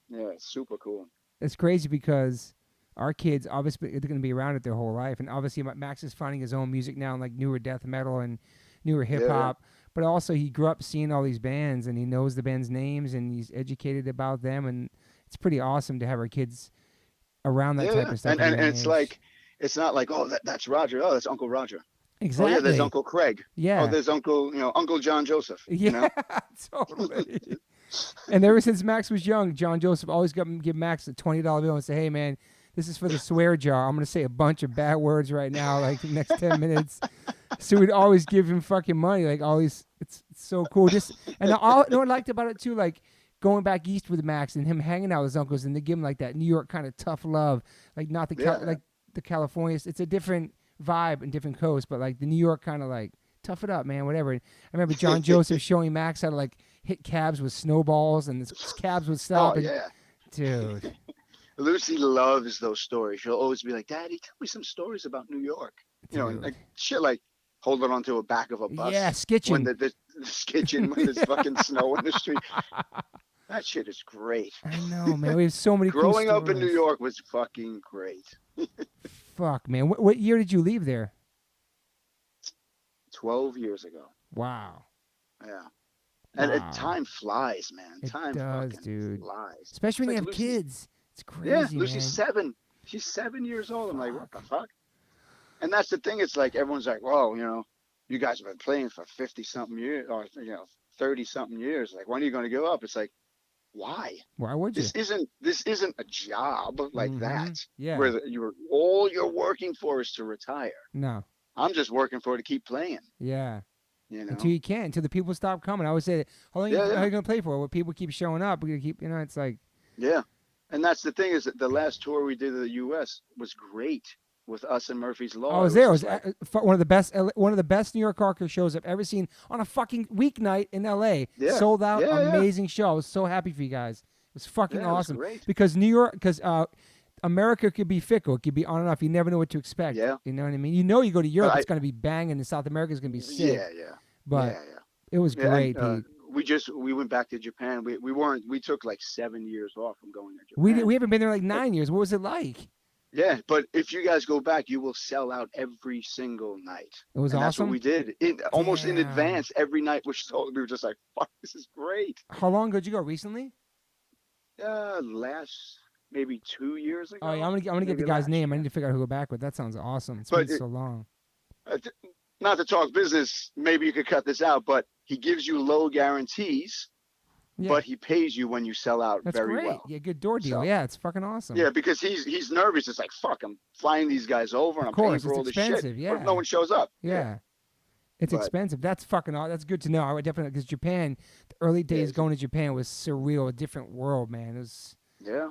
Yeah, it's super cool. It's crazy because our kids, obviously, they're going to be around it their whole life. And obviously, Max is finding his own music now, like newer death metal and newer hip-hop. Yeah. But also, he grew up seeing all these bands, and he knows the band's names, and he's educated about them. And it's pretty awesome to have our kids around that type of stuff. And it's like, it's not like, oh, that's Roger. Oh, that's Uncle Roger. Exactly. Oh, yeah, there's Uncle Craig. Yeah. Oh, there's Uncle John Joseph. Yeah, totally. And ever since Max was young, John Joseph always give Max a $20 bill and say, hey, man, this is for the swear jar. I'm going to say a bunch of bad words right now, like the next 10 minutes. So we'd always give him fucking money. Like always, it's so cool. And what I liked about it too, like going back east with Max and him hanging out with his uncles, and they give him like that New York kind of tough love. Like not the the California. It's a different vibe and different coast, but like the New York kind of like tough it up, man. Whatever. I remember John Joseph showing Max how to like hit cabs with snowballs, and the cabs would stop. Oh and, yeah. dude. Lucy loves those stories. She'll always be like, "Daddy, tell me some stories about New York." You know, and Dude. like shit like holding onto a back of a bus. Yeah, When skitching. the skitching when there's fucking snow in the street. That shit is great. I know, man. We have so many. Growing cool up in New stories. York was fucking great. Fuck, man. What year did you leave there? 12 years ago. Wow. Yeah. And Wow. time flies, man. It Time does, fucking dude. flies. Especially when It's you have like Lucy- kids. It's crazy, Yeah, man. Lucy's 7. She's 7 years old. I'm like, what the fuck? And that's the thing. It's like everyone's like, well, you know, you guys have been playing for 50-something years or 30-something years. Like, when are you going to give up? It's like, why? Why would you? This isn't a job like that. Yeah. Where all you're working for is to retire. No. I'm just working for it to keep playing. Yeah. You know. Until you can, until the people stop coming. I always say, how long are you gonna play for? When people keep showing up, we're gonna keep. You know, it's like. Yeah, and that's the thing is that the last tour we did in the U.S. was great with us and Murphy's Law. I was there. It was just one of the best New York hardcore shows I've ever seen on a fucking weeknight in L.A. Yeah. Sold out, Yeah, yeah. amazing show. I was so happy for you guys. It was fucking Yeah, it was awesome. great. Because America could be fickle. It could be on and off. You never know what to expect. Yeah. You know what I mean? You know, you go to Europe, But it's going to be banging, and South America is going to be sick. Yeah. But yeah. it was Yeah, great, and, Pete. we went back to Japan. We took like 7 years off from going to Japan. We haven't been there like 9 years. What was it like? Yeah, but if you guys go back, you will sell out every single night. It was and that's awesome. what we did. Almost in Damn. advance, every night was sold. We were just like, "Fuck, this is great." How long ago did you go? Recently? Last maybe 2 years ago. Oh yeah, I'm gonna get the Maybe guy's last name. I year. need to figure out who to go back with. That sounds awesome. It's But been so long. Not to talk business, maybe you could cut this out, but he gives you low guarantees, Yeah. but he pays you when you sell out That's very great. well. Yeah, good door deal. So- Yeah, it's fucking awesome. Yeah, because he's nervous. It's like, fuck, I'm flying these guys over and Of I'm paying course, for it's all this expensive, shit. yeah. But no one shows up. Yeah. It's But- expensive. That's fucking awesome. That's good to know. I would definitely, because Japan, the early days it's- going to Japan was surreal, a different world, man. It was. Yeah.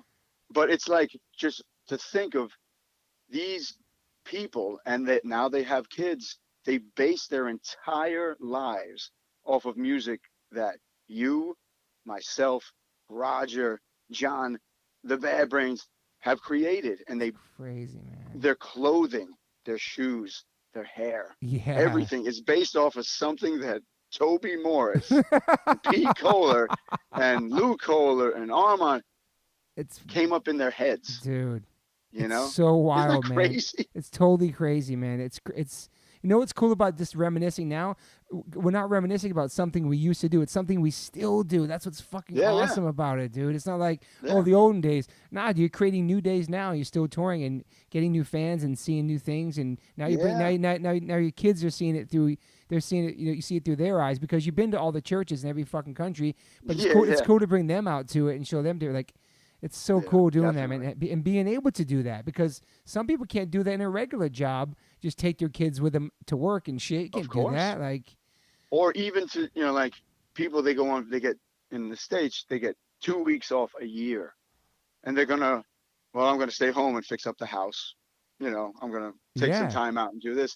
But it's like just to think of these people and that now they have kids, they base their entire lives off of music that you, myself, Roger, John, the Bad Brains have created. And Crazy, man. their clothing, their shoes, their hair, Yeah. everything is based off of something that Toby Morse, Pete Koller, and Lou Koller, and Armand It's came up in their heads. dude. You know, It's so wild, isn't that man. crazy? It's totally crazy, man. It's you know what's cool about this reminiscing now? We're not reminiscing about something we used to do. It's something we still do. That's what's fucking Yeah, yeah. awesome about it, dude. It's not like Yeah. the olden days. Nah, you're creating new days now. You're still touring and getting new fans and seeing new things. And now you bring now your kids are seeing it through. They're seeing it. You see it through their eyes because you've been to all the churches in every fucking country. But it's Yeah, cool. yeah. It's cool to bring them out to it and show them to it. Like. It's so Yeah, cool doing that, definitely. man, and being able to do that because some people can't do that in a regular job. Just take their kids with them to work and shit. You can't do course. that. Like, Or even to, like people, they get in the States, they get 2 weeks off a year and I'm going to stay home and fix up the house. I'm going to take some Yeah. time out and do this.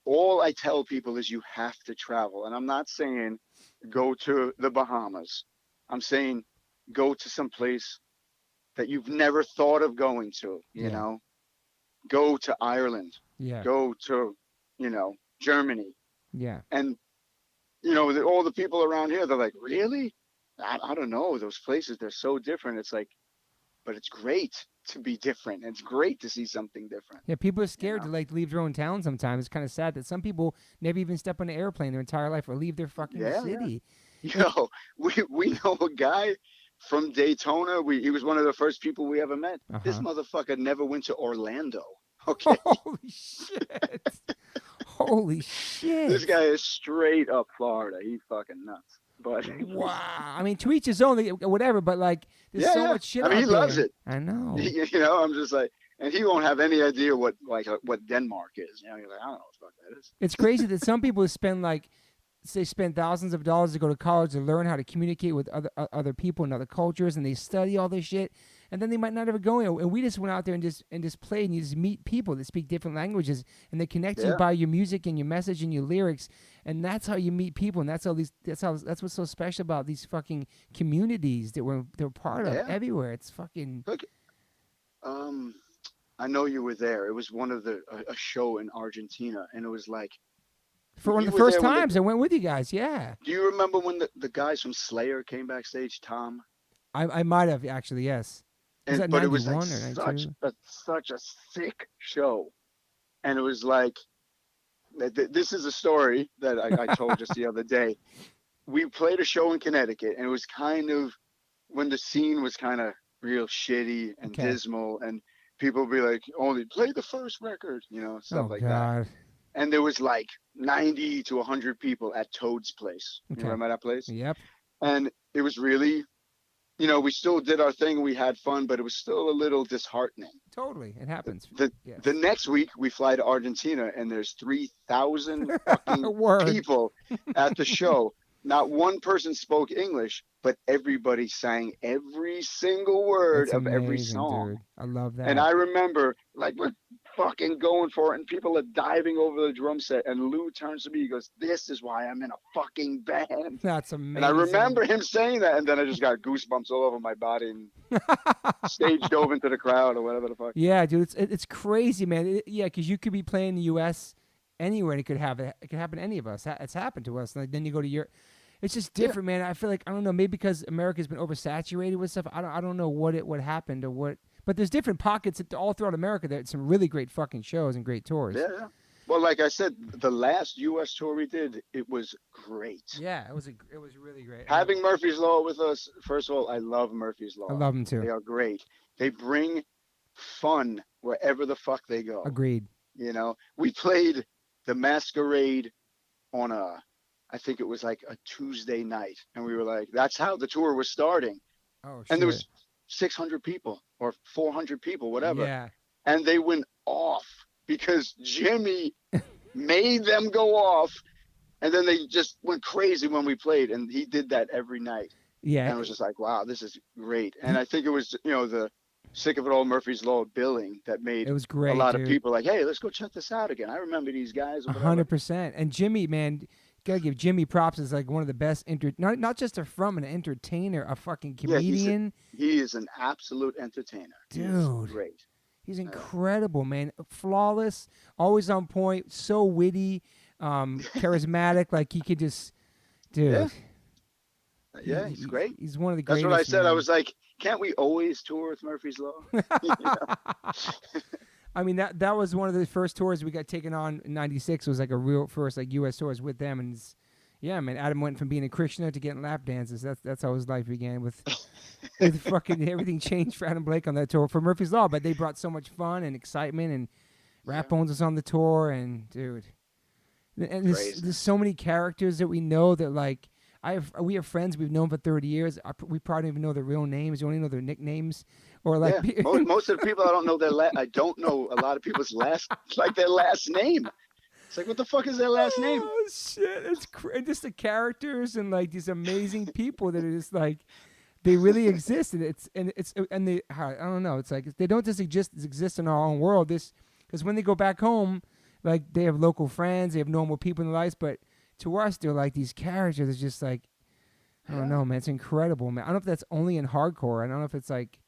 All I tell people is you have to travel. And I'm not saying go to the Bahamas. I'm saying go to some place that you've never thought of going to, you Yeah. know, go to Ireland, yeah, go to, Germany. yeah, And, all the people around here, they're like, really? I don't know. Those places, they're so different. It's like, but it's great to be different. It's great to see something different. yeah. People are scared know? to like leave their own town. Sometimes it's kind of sad that some people never even step on an airplane their entire life or leave their fucking Yeah, city. We know a guy from Daytona. He was one of the first people we ever met. This Uh-huh. motherfucker never went to Orlando. Okay. Holy shit! Holy shit! This guy is straight up Florida. He's fucking nuts. But Wow. I mean, to each his own. Whatever. But like, there's so much shit. I mean, out he loves there. it. I know. I'm just like, and he won't have any idea what Denmark is. He's like, I don't know what the fuck that is. It's crazy that some people spend spend thousands of dollars to go to college to learn how to communicate with other people and other cultures, and they study all this shit. and then they might not ever go anywhere. And we just went out there and just played, and you just meet people that speak different languages, and they connect you by your music and your message and your lyrics, and that's how you meet people, and that's what's so special about these fucking communities that they're part of everywhere. It's fucking. Look, I know you were there. It was one of a show in Argentina, and it was like. For one of the first times, I went with you guys. Yeah. Do you remember when the guys from Slayer came backstage? Tom. I might have actually, yes. But it was like such a sick show, and it was like, this is a story that I told just the other day. We played a show in Connecticut, and it was kind of when the scene was kind of real shitty and dismal, and people would be like, "Only play the first record," stuff like that. And there was like 90 to 100 people at Toad's place. You remember that place? Yep. And it was really, we still did our thing. We had fun, but it was still a little disheartening. Totally. It happens. The next week, we fly to Argentina, and there's 3,000 fucking people at the show. Not one person spoke English, but everybody sang every single word of every song. Dude. I love that. And I remember, like, we're fucking going for it, and people are diving over the drum set, and Lou turns to me, he goes, "This is why I'm in a fucking band." That's amazing. And I remember him saying that, and then I just got goosebumps all over my body, and stage dove into the crowd or whatever the fuck. Yeah, dude, it's crazy, man. Because you could be playing in the U.S. anywhere, and it could happen to any of us. It's happened to us. And then you go to Europe. It's just different, man. I feel like, I don't know, maybe because America's been oversaturated with stuff. I don't know what happened or what. But there's different pockets all throughout America. There's some really great fucking shows and great tours. Yeah. Well, like I said, the last U.S. tour we did, it was great. Yeah, it was really great. Having Murphy's Law with us, first of all, I love Murphy's Law. I love them too. They are great. They bring fun wherever the fuck they go. Agreed. We played the Masquerade on I think it was like a Tuesday night, and we were like, that's how the tour was starting. Oh, shit. And there was 600 people or 400 people, whatever. Yeah. And they went off because Jimmy made them go off, and then they just went crazy when we played, and he did that every night. Yeah. And it was just like, wow, this is great. And I think it was, the Sick of It All Murphy's Law billing that made it was great, a lot dude. of people like, hey, let's go check this out again. I remember these guys. 100%. And Jimmy, man, gotta give Jimmy props as like one of the best not just a an entertainer, a fucking comedian. He is an absolute entertainer. Dude. He's great. He's incredible, man. Flawless, always on point, so witty, charismatic. Like he could just, dude. Yeah, he's great. He's one of the greatest. That's what I said. Man. I was like, can't we always tour with Murphy's Law? I mean, that was one of the first tours we got taken on in '96. Was like a real first like U.S. tours with them, and yeah, man. Adam went from being a Krishna to getting lap dances. That's how his life began with fucking everything changed for Adam Blake on that tour for Murphy's Law. But they brought so much fun and excitement, and Rathbones was on the tour, and dude, and there's so many characters that we know that like. We have friends we've known for 30 years. We probably don't even know their real names. We only know their nicknames, or like most of the people I don't know I don't know a lot of people's their last name. It's like, what the fuck is their last name? Oh shit! It's just the characters and like these amazing people that are just like they really exist. I don't know. It's like they don't just exist in our own world. Because when they go back home, like they have local friends, they have normal people in their lives, but to us, they're like these characters. It's just like, I don't know, man. It's incredible, man. I don't know if that's only in hardcore. I don't know if it's like,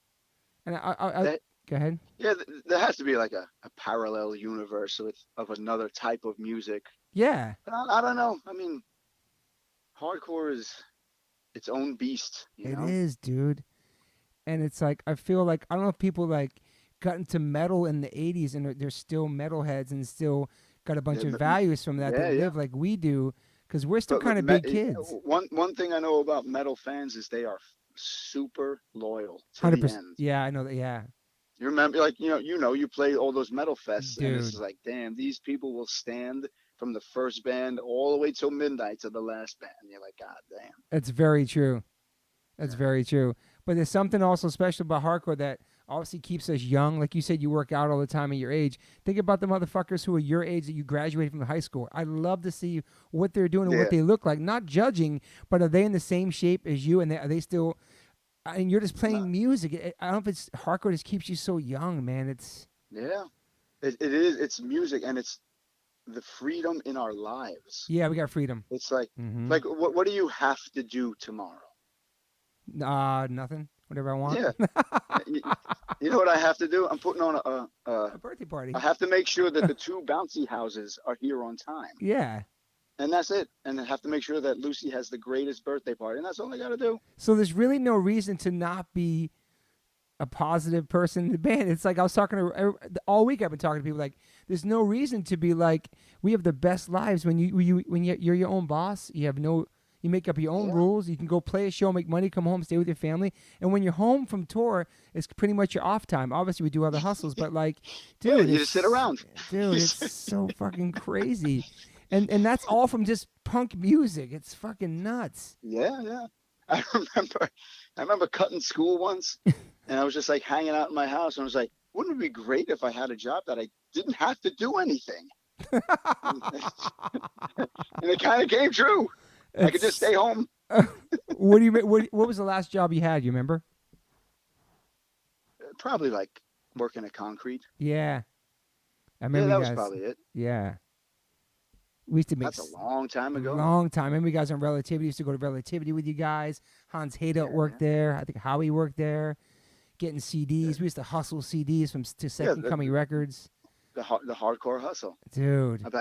and go ahead. Yeah, there has to be like a parallel universe of another type of music. Yeah. But I don't know. I mean, hardcore is its own beast. It is, dude. And it's like, I feel like, I don't know if people like got into metal in the 80s and they're still metalheads and still got a bunch of values from that live like we do, because we're still kind of big kids. One thing I know about metal fans is they are super loyal to the end. Yeah, I know that. Yeah. You remember, like, you play all those metal fests, and it's like, damn, these people will stand from the first band all the way till midnight to the last band. You're like, God damn. That's very true. That's very true. But there's something also special about hardcore that obviously keeps us young. Like you said, you work out all the time at your age. Think about the motherfuckers who are your age that you graduated from the high school. I love to see what they're doing and what they look like. Not judging, but are they in the same shape as you? And are they still and you're just playing music. I don't know if it's hardcore just keeps you so young, man. It's it is. It's music, and it's the freedom in our lives. yeah, we got freedom. It's like what do you have to do tomorrow? Nothing. Whatever I want. Yeah. You know what I have to do? I'm putting on A birthday party. I have to make sure that the 2 bouncy houses are here on time. Yeah. And that's it. And I have to make sure that Lucy has the greatest birthday party. And that's all I got to do. So there's really no reason to not be a positive person in the band. It's like I was talking to all week. I've been talking to people like there's no reason to be like we have the best lives when you're your own boss. You make up your own rules. You can go play a show, make money, come home, stay with your family. And when you're home from tour, it's pretty much your off time. Obviously, we do other hustles, but like, dude, you just sit around. Dude, it's so fucking crazy. And that's all from just punk music. It's fucking nuts. Yeah. I remember cutting school once, and I was just like hanging out in my house, and I was like, wouldn't it be great if I had a job that I didn't have to do anything? And it kind of came true. I could just stay home. What do you mean? What was the last job you had? You remember? Probably like working at concrete. Yeah, I remember. Yeah, that was probably it. Yeah. We used to make That's a long time ago. Long time. Remember you guys on Relativity? Used to go to Relativity with you guys. Hans Hayda worked there. I think Howie worked there. Getting CDs. Yeah. We used to hustle CDs to Second Coming Records. The hardcore hustle, dude. I'm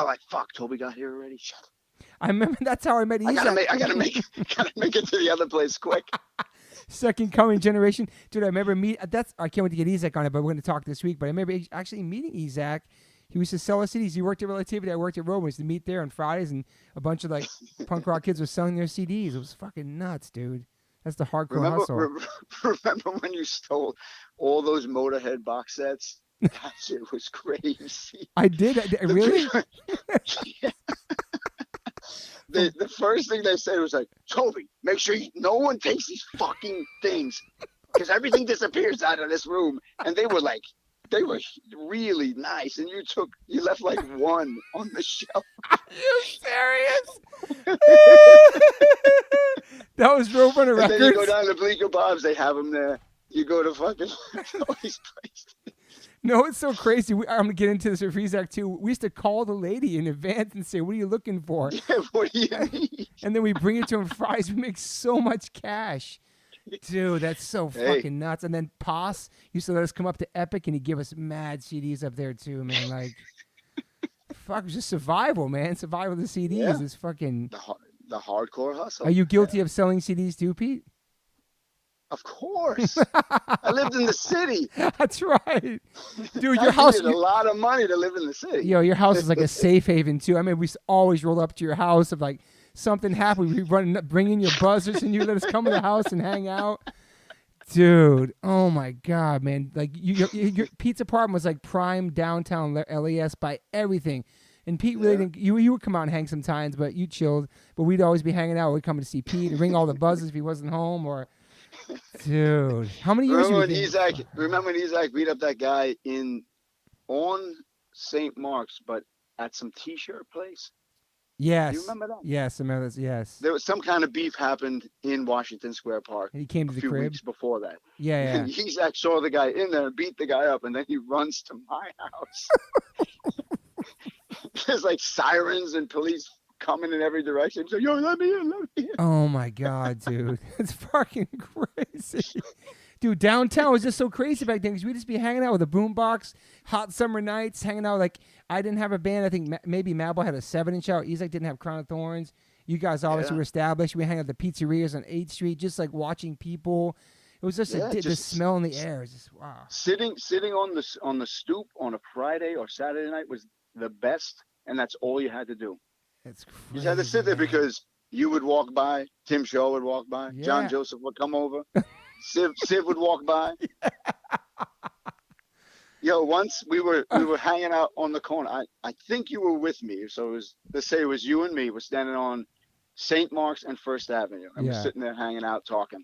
like, fuck. Toby got here already. Shut up. I remember that's how I met Isaac. I gotta make it to the other place quick. Second Coming generation, dude. I remember I can't wait to get Isaac on it, but we're gonna talk this week. But I remember actually meeting Isaac. He used to sell us CDs. He worked at Relativity. I worked at Rowan. We used to meet there on Fridays, and a bunch of like punk rock kids were selling their CDs. It was fucking nuts, dude. That's the hardcore hustle. Remember when you stole all those Motorhead box sets? That shit was crazy. I did. Really? Yeah. The first thing they said was like, Toby, make sure no one takes these fucking things because everything disappears out of this room. And they were really nice, and you left like one on the shelf. Are you serious? That was Roadrunner Records. And then you go down to Bleecker Bob's, they have them there. You go to fucking all these places. No, it's so crazy. I'm going to get into this with Isaac too. We used to call the lady in advance and say, what are you looking for? Yeah, what do you need? And then we bring it to him Fridays. We make so much cash. Dude, that's so fucking nuts. And then Poss used to let us come up to Epic, and he'd give us mad CDs up there too, man. Like, fuck, it was just survival, man. Survival of the CDs is fucking... The hardcore hustle. Are you guilty of selling CDs too, Pete? Of course. I lived in the city. That's right. Dude, your house... needed a lot of money to live in the city. Yo, your house is like a safe haven too. I mean, we always roll up to your house if like something happened. We bring in your buzzers, and you let us come in the house and hang out. Dude, oh my God, man! Like your Pete's apartment was like prime downtown LAS by everything, and Pete really didn't. You would come out and hang sometimes, but you chilled. But we'd always be hanging out. We'd come to see Pete and ring all the buzzers if he wasn't home. Or, dude, how many years? Remember when Isaac beat up that guy on St. Mark's, but at some T-shirt place? Yes. Do you remember that? Yes, I remember that. Yes. There was some kind of beef happened in Washington Square Park. And he came to the crib. A few weeks before that. Yeah. And Isaac saw the guy in there, beat the guy up, and then he runs to my house. There's like sirens and police coming in every direction. So, yo, let me in. Oh my God, dude. It's fucking crazy. Dude, downtown was just so crazy back then because we'd just be hanging out with a boombox, hot summer nights, hanging out. Like, I didn't have a band. I think maybe Mabel had a 7-inch out. Isaac didn't have Crown of Thorns. You guys obviously were established. We hang out at the pizzerias on 8th Street, just like watching people. It was just the smell in the air. It's just, wow. Sitting on the stoop on a Friday or Saturday night was the best, and that's all you had to do. It's crazy. You just had to sit there because you would walk by, Tim Shaw would walk by, John Joseph would come over. Siv would walk by. Yo, once we were hanging out on the corner. I think you were with me. So let's say it was you and me. We're standing on St. Mark's and First Avenue. And we're sitting there hanging out talking.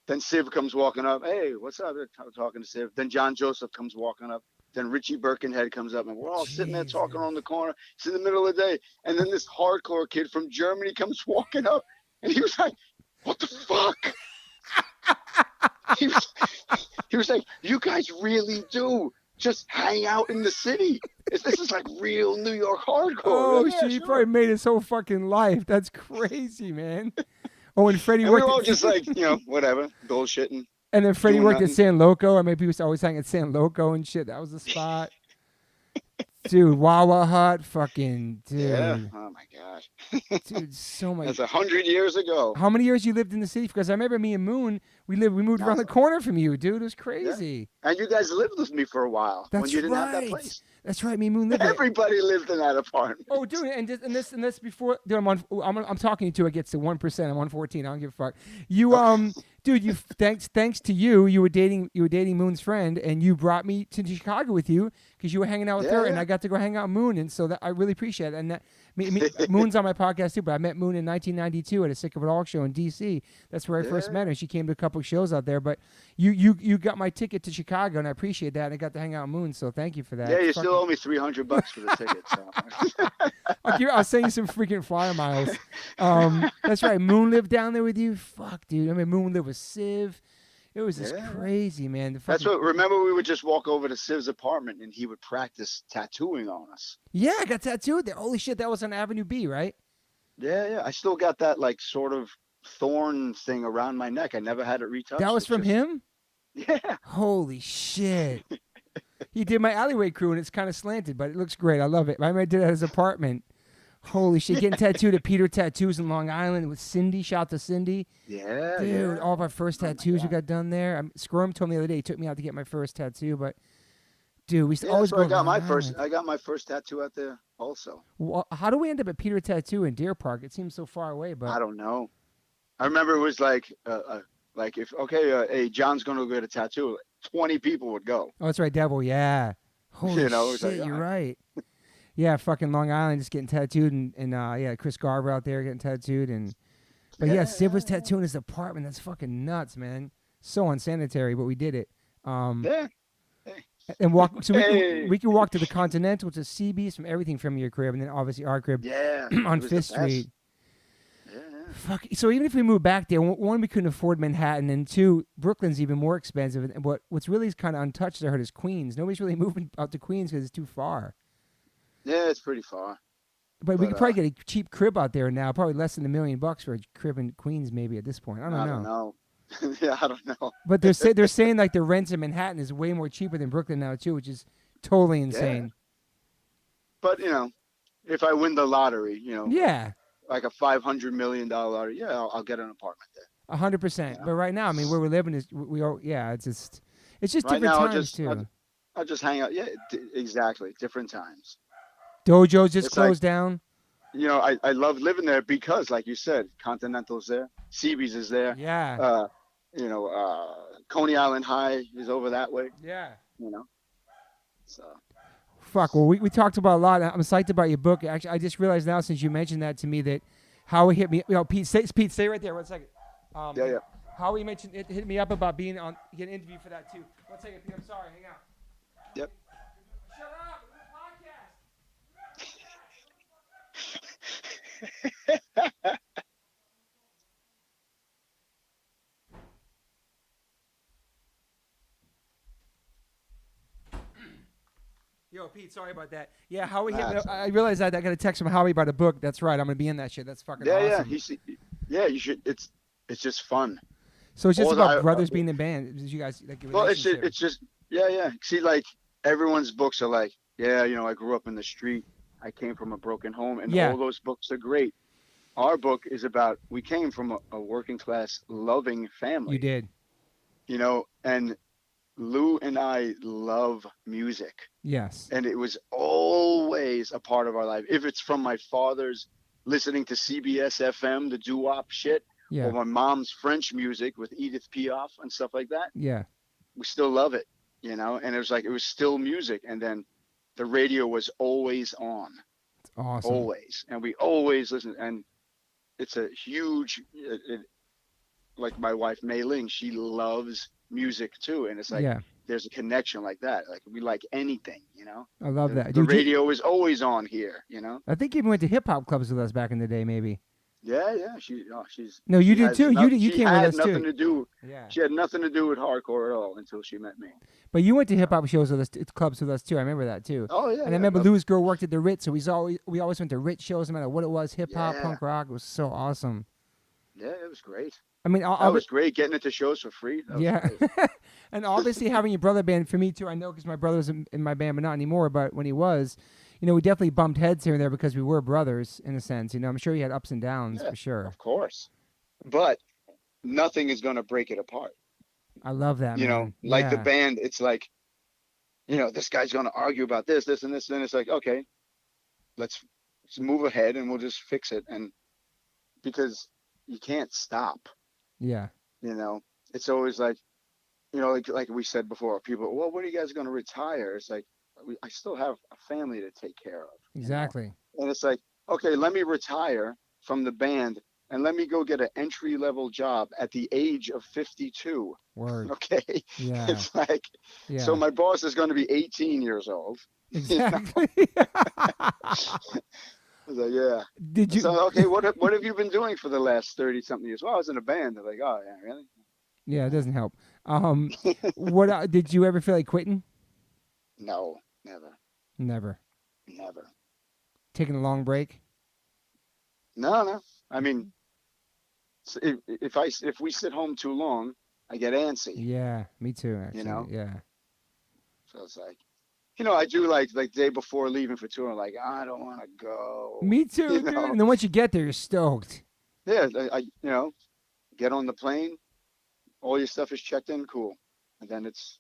Then Siv comes walking up. Hey, what's up? They're talking to Siv. Then John Joseph comes walking up. Then Richie Birkenhead comes up, and we're all sitting there talking on the corner. It's in the middle of the day. And then this hardcore kid from Germany comes walking up. And he was like, what the fuck? he was, he was like, you guys really do just hang out in the city. This is like real New York hardcore. Oh, Like, yeah, shit, he sure. probably made his whole fucking life. That's crazy, man. Oh, and Freddie And we worked were all at, just like, whatever, bullshitting, and then Freddie doing worked at nothing. San Loco. I mean, people used to always hang at San Loco and shit. That was the spot. Dude, Wawa Hut, fucking Yeah. dude. Oh my God. Dude, so much. That's 100 years ago. How many years you lived in the city? Because I remember me and Moon, we moved around the Awesome. corner from you, dude. It was Yeah. crazy. And you guys lived with me for a while when That's you didn't have that right. place. That's right. Me and Moon lived there. Everybody lived in that apartment. Oh, dude, and this before. Dude, I'm talking to you till it gets to 1%. I'm 114. I don't give a fuck. You dude, you thanks to you, you were dating Moon's friend, and you brought me to Chicago with you because you were hanging out with her, and I got to go hang out with Moon, and so that I really appreciate it. And that Moon's on my podcast too, but I met Moon in 1992 at a Sick of It All show in D.C. That's where I first met her. She came to a couple of shows out there, but you got my ticket to Chicago, and I appreciate that, and I got to hang out with Moon, so thank you for that. Yeah, you still owe me $300 for the ticket. So. I'll send you some freaking flyer miles. That's right. Moon lived down there with you. Fuck, dude. I mean, Moon lived with Civ. It was just crazy, man. That's what. Remember, we would just walk over to Civ's apartment, and he would practice tattooing on us. Yeah, I got tattooed there. Holy shit, that was on Avenue B, right? Yeah. I still got that like sort of thorn thing around my neck. I never had it retouched. That was from him? Yeah. Holy shit. He did my alleyway crew, and it's kind of slanted, but it looks great. I love it. I remember I did it at his apartment. Holy shit, getting tattooed at Peter Tattoos in Long Island with Cindy. Shout out to Cindy. Yeah, dude, all of our first tattoos we got done there. Squirm told me the other day he took me out to get my first tattoo, but dude, we used to always go. I got my first tattoo out there also. Well, how do we end up at Peter Tattoo in Deer Park? It seems so far away, but I don't know. I remember it was like if hey, John's gonna go get a tattoo, 20 people would go. Oh, that's right, Devil. Yeah. Holy shit, like, you're right. Yeah, fucking Long Island, just getting tattooed, and yeah, Chris Garver out there getting tattooed, but yeah, Sid was tattooing his apartment. That's fucking nuts, man. So unsanitary, but we did it. Yeah. And walk, so we can walk to the Continental, to CB's, from everything from your crib, and then obviously our crib. Yeah. On Fifth Street. Yeah. Fuck. So even if we move back there, one, we couldn't afford Manhattan, and two, Brooklyn's even more expensive. And what's really kind of untouched, I heard, is Queens. Nobody's really moving out to Queens because it's too far. Yeah, it's pretty far. But we could probably get a cheap crib out there now, probably less than $1 million for a crib in Queens, maybe at this point. I don't know. Yeah, I don't know. But they're saying like the rents in Manhattan is way more cheaper than Brooklyn now too, which is totally insane. Yeah. But if I win the lottery, yeah, like a $500 million lottery, yeah, I'll get an apartment there. 100%. But right now, I mean, where we're living is it's just right different now, times too. I'll just hang out. Yeah, exactly, different times. Dojo's just closed down. I love living there because, like you said, Continental's there, CB's is there. Yeah. Coney Island High is over that way. Yeah. So. Fuck. Well, we talked about a lot. I'm psyched about your book. Actually, I just realized now since you mentioned that to me that Howie hit me. Pete, stay right there. 1 second. Yeah. Howie hit me up about getting an interview for that too. 1 second, Pete. I'm sorry. Hang out. Yep. Shut up. Yo, Pete, sorry about that. Yeah, Howie hit me up. I realized that I got a text from Howie about a book. That's right. I'm going to be in that shit. That's fucking awesome. You should. It's just fun. So it's just about brothers being in band. Did you guys like? Well, it's just yeah. See, like everyone's books are like, I grew up in the street. I came from a broken home, and all those books are great. Our book is about we came from a working class, loving family. You did. And Lou and I love music. Yes. And it was always a part of our life. If it's from my father's listening to CBS FM, the doo-wop shit, or my mom's French music with Edith Piaf and stuff like that. Yeah. We still love it, and it was still music. And then the radio was always on. It's awesome. Always. And we always listen. And it's a huge, like my wife, Mei Ling, she loves music too. And it's like, there's a connection like that. Like we like anything, I love that. The radio is always on here, I think you even went to hip hop clubs with us back in the day, maybe. Yeah. She's No, you she do has too. not. You She came with had us nothing too. to do. Yeah. She had nothing to do with hardcore at all until she met me. But you went to hip hop shows with us, clubs with us too. I remember that too. Oh yeah, And I yeah. remember Love Lou's girl worked at the Ritz, so we always went to Ritz shows, no matter what it was, hip hop, Yeah, punk rock. It was so awesome. yeah. It was great. I mean, That was great. Getting into shows for free. That was yeah, great. and obviously having your brother band for me too. I know because my brother was in my band, but not anymore. But when he was, we definitely bumped heads here and there because we were brothers in a sense. I'm sure he had ups and downs Yeah, for sure. of course. But nothing is going to break it apart. I love that, man. Like the Yeah, band, it's like, this guy's going to argue about this, and this. And then it's like, okay, let's move ahead and we'll just fix it. And because you can't stop, yeah, you know, it's always like, like we said before, people, well, when are you guys going to retire? It's like, I still have a family to take care of. exactly. And it's like, okay, let me retire from the band and let me go get an entry level job at the age of 52. Word. Okay. Yeah, It's like, so yeah, my boss is going to be 18 years old. exactly. I was like, yeah. Did you? So, okay, what have you been doing for the last 30 something years? Well, I was in a band. They're like, oh, yeah, really? Yeah, it doesn't help. What did you ever feel like quitting? No, never, Never. never. Taking a long break? No, no. I mean, if we sit home too long, I get antsy, Yeah, me too, you actually. know? Yeah. So it's like, I do like day before leaving for tour, like, I don't want to go, Me too, dude. And then once you get there, you're stoked. Yeah, get on the plane, all your stuff is checked in, cool. And then it's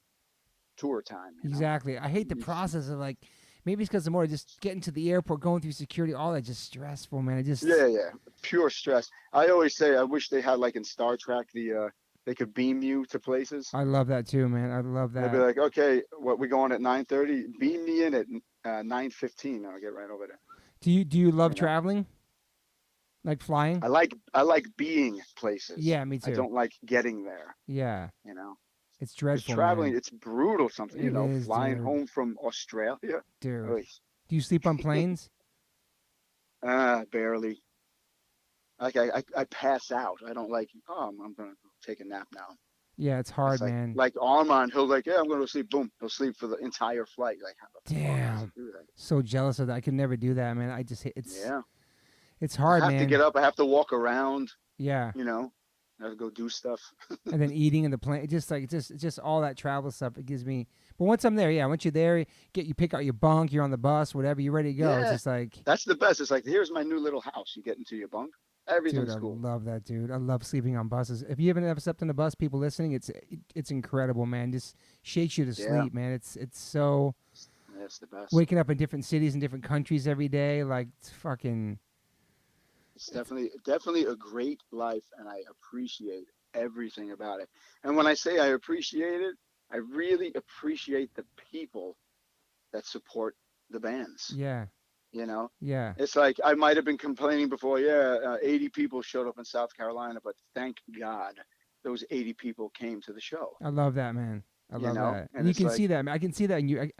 tour time. Exactly. I hate the process of like, maybe it's because the more just getting to the airport, going through security, all that just stressful, man. It just. Yeah. Pure stress. I always say I wish they had like in Star Trek they could beam you to places. I love that too, man. I love They'd be that. like, okay, we going at 9:30? Beam me in at 9:15. I'll get right over there. Do you love You know, traveling? Like flying? I like being places. Yeah, me I too. don't like getting there. Yeah. You know, It's because dreadful, traveling, man. it's brutal. Something It is, flying dude. home from Australia. Dude. Oy. Do you sleep on planes? Barely. Like I pass out. I don't like. Oh, I'm gonna take a nap now. Yeah, it's It's hard, like man. Armand. He'll like, yeah, I'm gonna sleep. Boom, he'll sleep for the entire flight. Like, how the fuck does he Damn. do that? So jealous of that. I could never do that, man. I just it's Yeah, it's I hard, have to get man. up. I have to walk around. Yeah. I have to go do stuff. And then eating in the plane, just all that travel stuff. It gives me. But once I'm there, yeah. Once you're there, you pick out your bunk, you're on the bus, whatever, you're ready to go. It's Yeah, just like, that's the best. It's like, here's my new little house. You get into your bunk. dude, Everything's I cool. love that, dude. I love sleeping on buses. If you haven't ever slept on a bus, people listening, it's incredible, man. Just shakes you to Yeah, sleep, man. It's so that's the best. waking up in different cities and different countries every day, like it's fucking. It's definitely a great life, and I appreciate everything about it. And when I say I appreciate it, I really appreciate the people that support the bands. Yeah, You know, yeah. it's like I might have been complaining before. Yeah, 80 people showed up in South Carolina, but thank God those 80 people came to the show. I love that, man. I love that, and And you it's can like, see that. I can see that in you.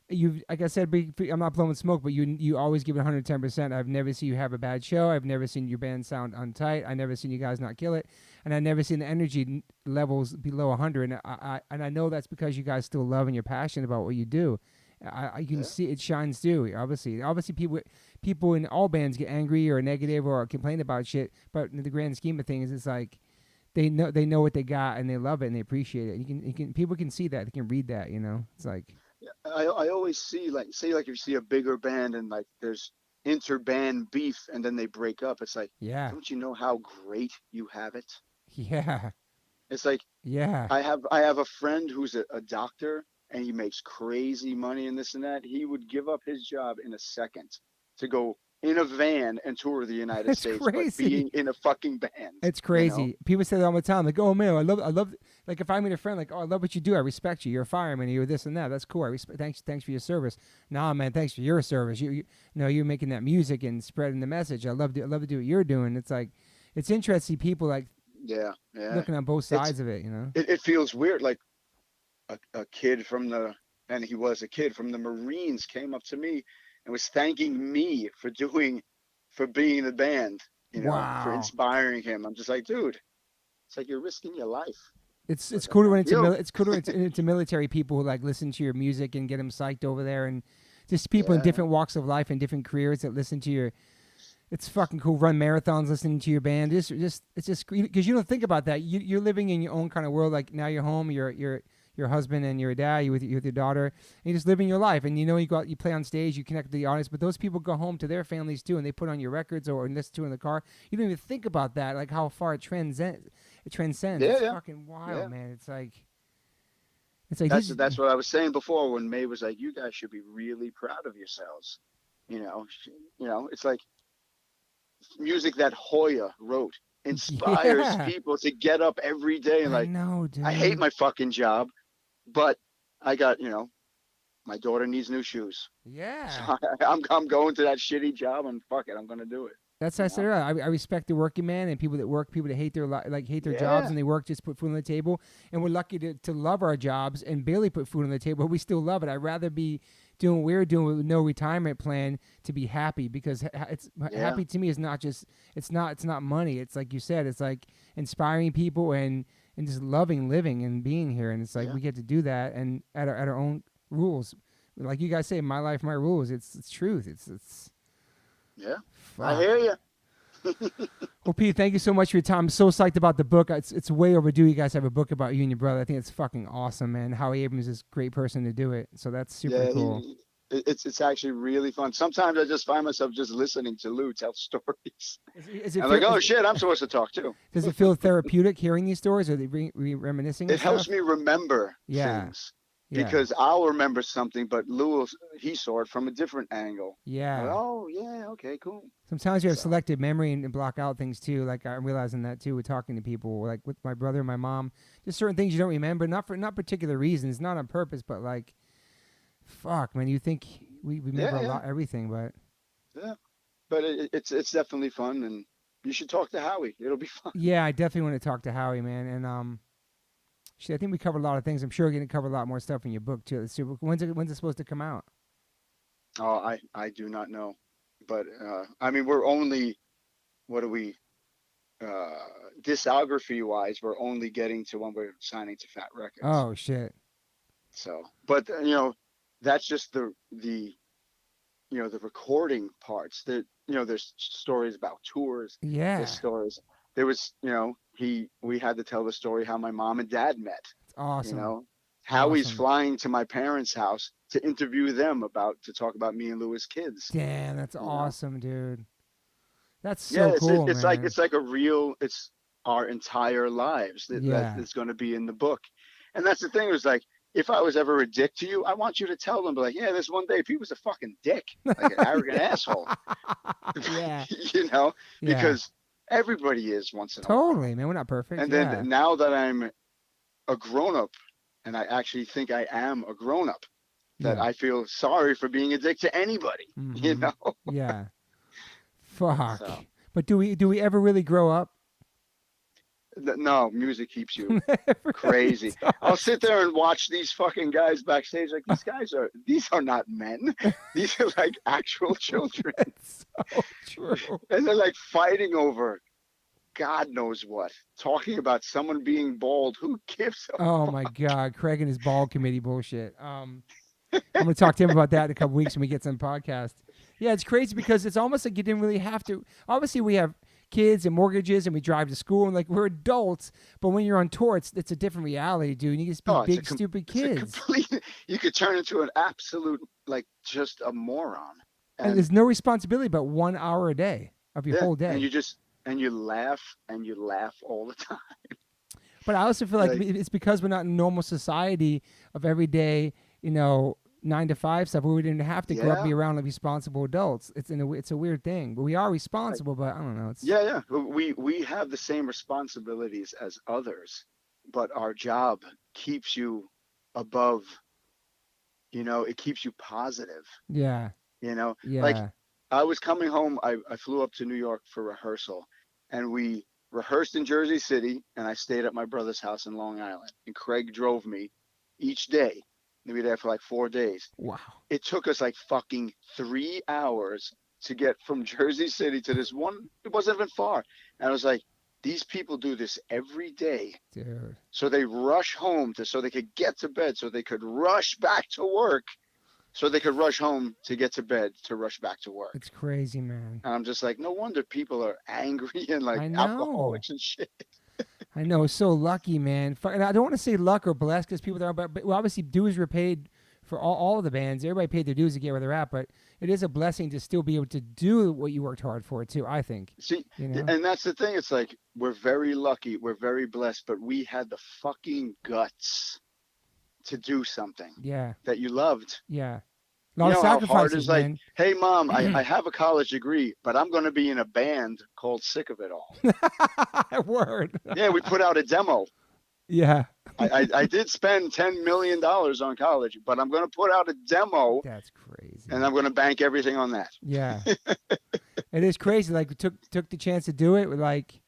You, like I said, I'm not blowing smoke, but you always give it 110%. I've never seen you have a bad show. I've never seen your band sound untight. I never seen you guys not kill it, and I never seen the energy levels below 100. And I know that's because you guys still love and you're passionate about what you do. I can yeah, see it shines through. Obviously, people in all bands get angry or negative or complain about shit. But in the grand scheme of things, it's like they know what they got and they love it and they appreciate it. You can people can see that, they can read that. It's like, I always see, like, say, like, if you see a bigger band and like there's inter-band beef and then they break up, it's like, yeah, don't you know how great you have it? yeah, It's like, yeah. I have a friend who's a doctor and he makes crazy money and this and that. He would give up his job in a second to go in a van and tour the United It's States, but crazy. being in a fucking band, It's you know? crazy. People say that all the time. Like, oh man, I love. Like, if I meet a friend, like, oh, I love what you do. I respect you. You're a fireman. You're this and that. That's cool. I respect. Thanks for your service. Nah, man, thanks for your service. You're making that music and spreading the message. I love to do what you're doing. It's like, it's interesting. People like Yeah. looking on both It's sides of it. it feels weird. Like a kid from the and he was a kid from the Marines came up to me and was thanking me for being in the band. for Wow. inspiring him. I'm just like, dude, it's like you're risking your life. It's But cool to run into you, it's cool to run into military people who like listen to your music and get them psyched over there, and just people in yeah, different walks of life and different careers that listen to your. It's fucking cool. Run marathons listening to your band. Just it's just because you don't think about that. You're living in your own kind of world. Like now you're home. Your husband and your dad. You with your daughter. And you're just living your life. And you go out, you play on stage. You connect with the audience. But those people go home to their families too, and they put on your records or listen to in the car. You don't even think about that. Like how far it transcends. It transcends. yeah, It's yeah, fucking wild, yeah. man. It's like That's these. that's what I was saying before when May was like, you guys should be really proud of yourselves. It's like music that Hoya wrote inspires Yeah, people to get up every day and I like, know, I hate dude. my fucking job, but I got, my daughter needs new shoes. So Yeah. I'm going to that shitty job and fuck it, I'm gonna do it. That's how You I said know? earlier. I respect the working man and people that work, people that hate hate their jobs Yeah, and they work just to put food on the table. And we're lucky to love our jobs and barely put food on the table, but we still love it. I'd rather be doing what we're doing with no retirement plan to be happy because it's yeah, happy to me is not just it's not money. It's like you said, it's like inspiring people and just loving living and being here. And it's like yeah, we get to do that and at our own rules. Like you guys say, my life, my rules. It's truth. It's yeah. I fuck. hear you. Well, Pete, thank you so much for your time. I'm so psyched about the book. It's way overdue. You guys have a book about you and your brother. I think it's fucking awesome, man. Howie Abrams is a great person to do it. So that's super Yeah, cool. it's actually really fun. Sometimes I just find myself just listening to Lou tell stories. Is it I'm feel, like, oh shit, I'm supposed to talk too. does it feel therapeutic hearing these stories? Are they reminiscing and It helps stuff? me remember Yeah, things yeah, because I'll remember something, but Lou, he saw it from a different angle. I'm like, yeah. oh yeah, okay, cool. Sometimes you have So selective memory and block out things too. Like I'm realizing that too with talking to people, like with my brother and my mom. Just certain things you don't remember, not particular reasons, not on purpose, but like, fuck, man. You think we remember yeah, a yeah, lot, everything, but yeah. But it's definitely fun, and you should talk to Howie. It'll be fun. yeah, I definitely want to talk to Howie, man. And shit, I think we covered a lot of things. I'm sure we're gonna cover a lot more stuff in your book too. Let's see, when's it supposed to come out? Oh, I do not know, but I mean, we're only what are we uh discography wise? We're only getting to when we're signing to Fat Records. Oh shit. So, but that's just the recording parts. That there's stories about tours. There's Yeah, stories. There was we had to tell the story how my mom and dad met. it's You awesome. know, Howie's Awesome. flying to my parents' house to interview them to talk about me and Louis' kids. Damn, that's You know, awesome, dude. That's yeah, so cool, man. it's like a real it's our entire lives that Yeah. is going to be in the book, and that's the thing. It was like if I was ever a dick to you, I want you to tell them, like, yeah, this one day Pete was a fucking dick, like an arrogant Yeah. asshole, Yeah. you know, Yeah. because everybody is once in a while. Totally, man. We're not perfect. And then Yeah. now that I'm a grown up, and I actually think I am a grown up, that Yeah. I feel sorry for being a dick to anybody, you Mm-hmm. know. Yeah. Fuck. So But do we ever really grow up? no, music keeps you It really crazy. I'll does. sit there and watch these fucking guys backstage. Like these are not men. These are like actual children, It's so true. and they're like fighting over God knows what, talking about someone being bald. Who gives a Oh my fuck? God, Craig and his ball committee bullshit. I'm gonna talk to him about that in a couple weeks when we get some podcast. Yeah, it's crazy because it's almost like you didn't really have to. Obviously, we have kids and mortgages, and we drive to school, and like we're adults. But when you're on tour, it's a different reality, dude. You just be Oh, big, stupid it's a kids, complete. You could turn into an absolute like just a moron, and and there's no responsibility but 1 hour a day of your yeah, whole and day. you laugh and you laugh all the time. But I also feel like Like it's because we're not in normal society of everyday, 9 to 5 stuff where we didn't have to grow up and yeah, be around like responsible adults. It's a weird thing, but we are like responsible. But I don't know. It's yeah, yeah. We have the same responsibilities as others, but our job keeps you above. It keeps you positive. yeah, Like yeah. I was coming home. I flew up to New York for rehearsal, and we rehearsed in Jersey City, and I stayed at my brother's house in Long Island. And Craig drove me each day. We were there for like 4 days. Wow. It took us like fucking 3 hours to get from Jersey City to this one. It wasn't even far. And I was like, these people do this every day. Dude. So they rush home so they could get to bed, so they could rush back to work, so they could rush home to get to bed, to rush back to work. It's crazy, man. And I'm just like, no wonder people are angry and like I know. alcoholics and shit. I know. So lucky, man. And I don't want to say luck or blessed because people there, but well, obviously dues were paid for all of the bands. Everybody paid their dues to get where they're at, but it is a blessing to still be able to do what you worked hard for too, I think. See, you know? and that's the thing. It's like, we're very lucky. We're very blessed, but we had the fucking guts to do something that you loved. Yeah. A lot of sacrifices, how hard is man. like, hey, Mom, I have a college degree, but I'm going to be in a band called Sick of It All. Word. Yeah, we put out a demo. Yeah. I did spend $10 million on college, but I'm going to put out a demo. That's crazy. And I'm going to bank everything on that. Yeah. It is crazy. Like, we took the chance to do it. With like,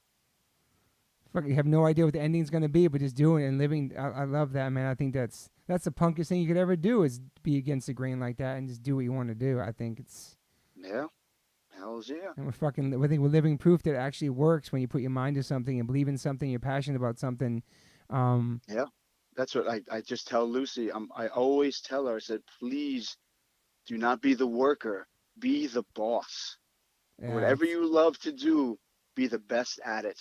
fucking have no idea what the ending's going to be, but just doing it and living. I love that, man. I think that's the punkest thing you could ever do, is be against the grain like that and just do what you want to do. I think it's. Yeah. Hells yeah. And I think we're living proof that it actually works when you put your mind to something and believe in something, you're passionate about something. Yeah. That's what I just tell Lucy. I always tell her, I said, please do not be the worker, be the boss. Yeah, whatever you love to do, be the best at it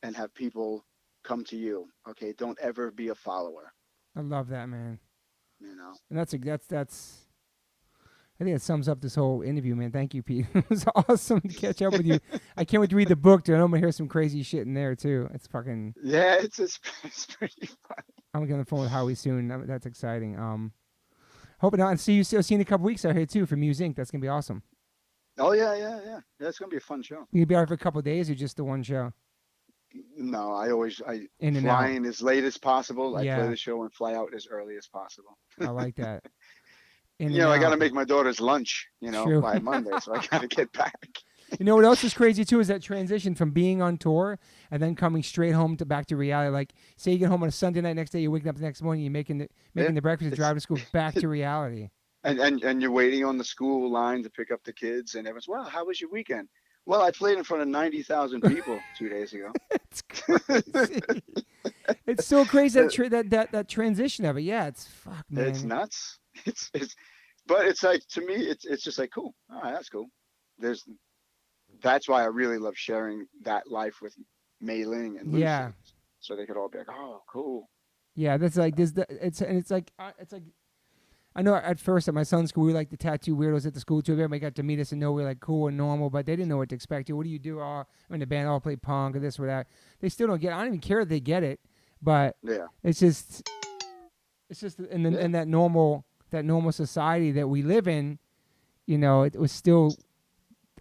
and have people come to you. Okay. Don't ever be a follower. I love that, man. You know, and that's I think it sums up this whole interview, man. Thank you, Pete. It was awesome to catch up with you. I can't wait to read the book, dude. I'm gonna hear some crazy shit in there too. It's fucking. Yeah, it's pretty fun. I'm getting on the phone with Howie soon. That's exciting. Hoping to see you in a couple weeks out here too for Muse Inc. That's gonna be awesome. Oh yeah. That's gonna be a fun show. You be out for a couple of days or just the one show? No, I In and fly out. in as late as possible. I Yeah. play the show and fly out as early as possible. I like that. I got to make my daughter's lunch, True. by Monday, so I got to get back. You know what else is crazy too is that transition from being on tour and then coming straight home back to reality. Like, say you get home on a Sunday night, next day you're waking up the next morning, you're making the breakfast, driving to school, back to reality. And you're waiting on the school line to pick up the kids, and everyone's, well, how was your weekend? Well, I played in front of 90,000 people 2 days ago. It's crazy. It's so crazy that transition of it. Yeah, it's fuck, man. It's nuts. But it's like, to me, it's just like, cool. All right, that's cool. That's why I really love sharing that life with Mei Ling and Lucy. Yeah. So they could all be like, oh, cool. Yeah, that's like it's like I know at first at my son's school we were like the tattoo weirdos at the school too. Everybody got to meet us and know we're like cool and normal, but they didn't know what to expect. What do you do? Oh, I'm in the band. I'll play punk or this or that. They still don't get it. I don't even care if they get it, but Yeah. it's just in that normal society that we live in, it was still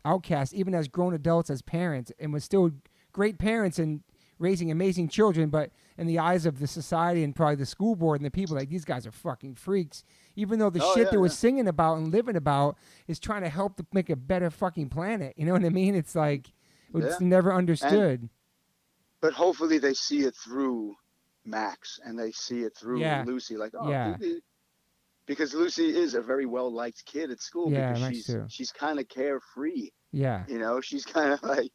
outcast, even as grown adults, as parents, and was still great parents and raising amazing children, but in the eyes of the society and probably the school board and the people, like, these guys are fucking freaks. Even though the shit that we're singing about and living about is trying to help to make a better fucking planet. You know what I mean? It's like, it's never understood. But hopefully they see it through Max and they see it through Lucy. Like, because Lucy is a very well-liked kid at school because she's kind of carefree. Yeah. She's kind of like,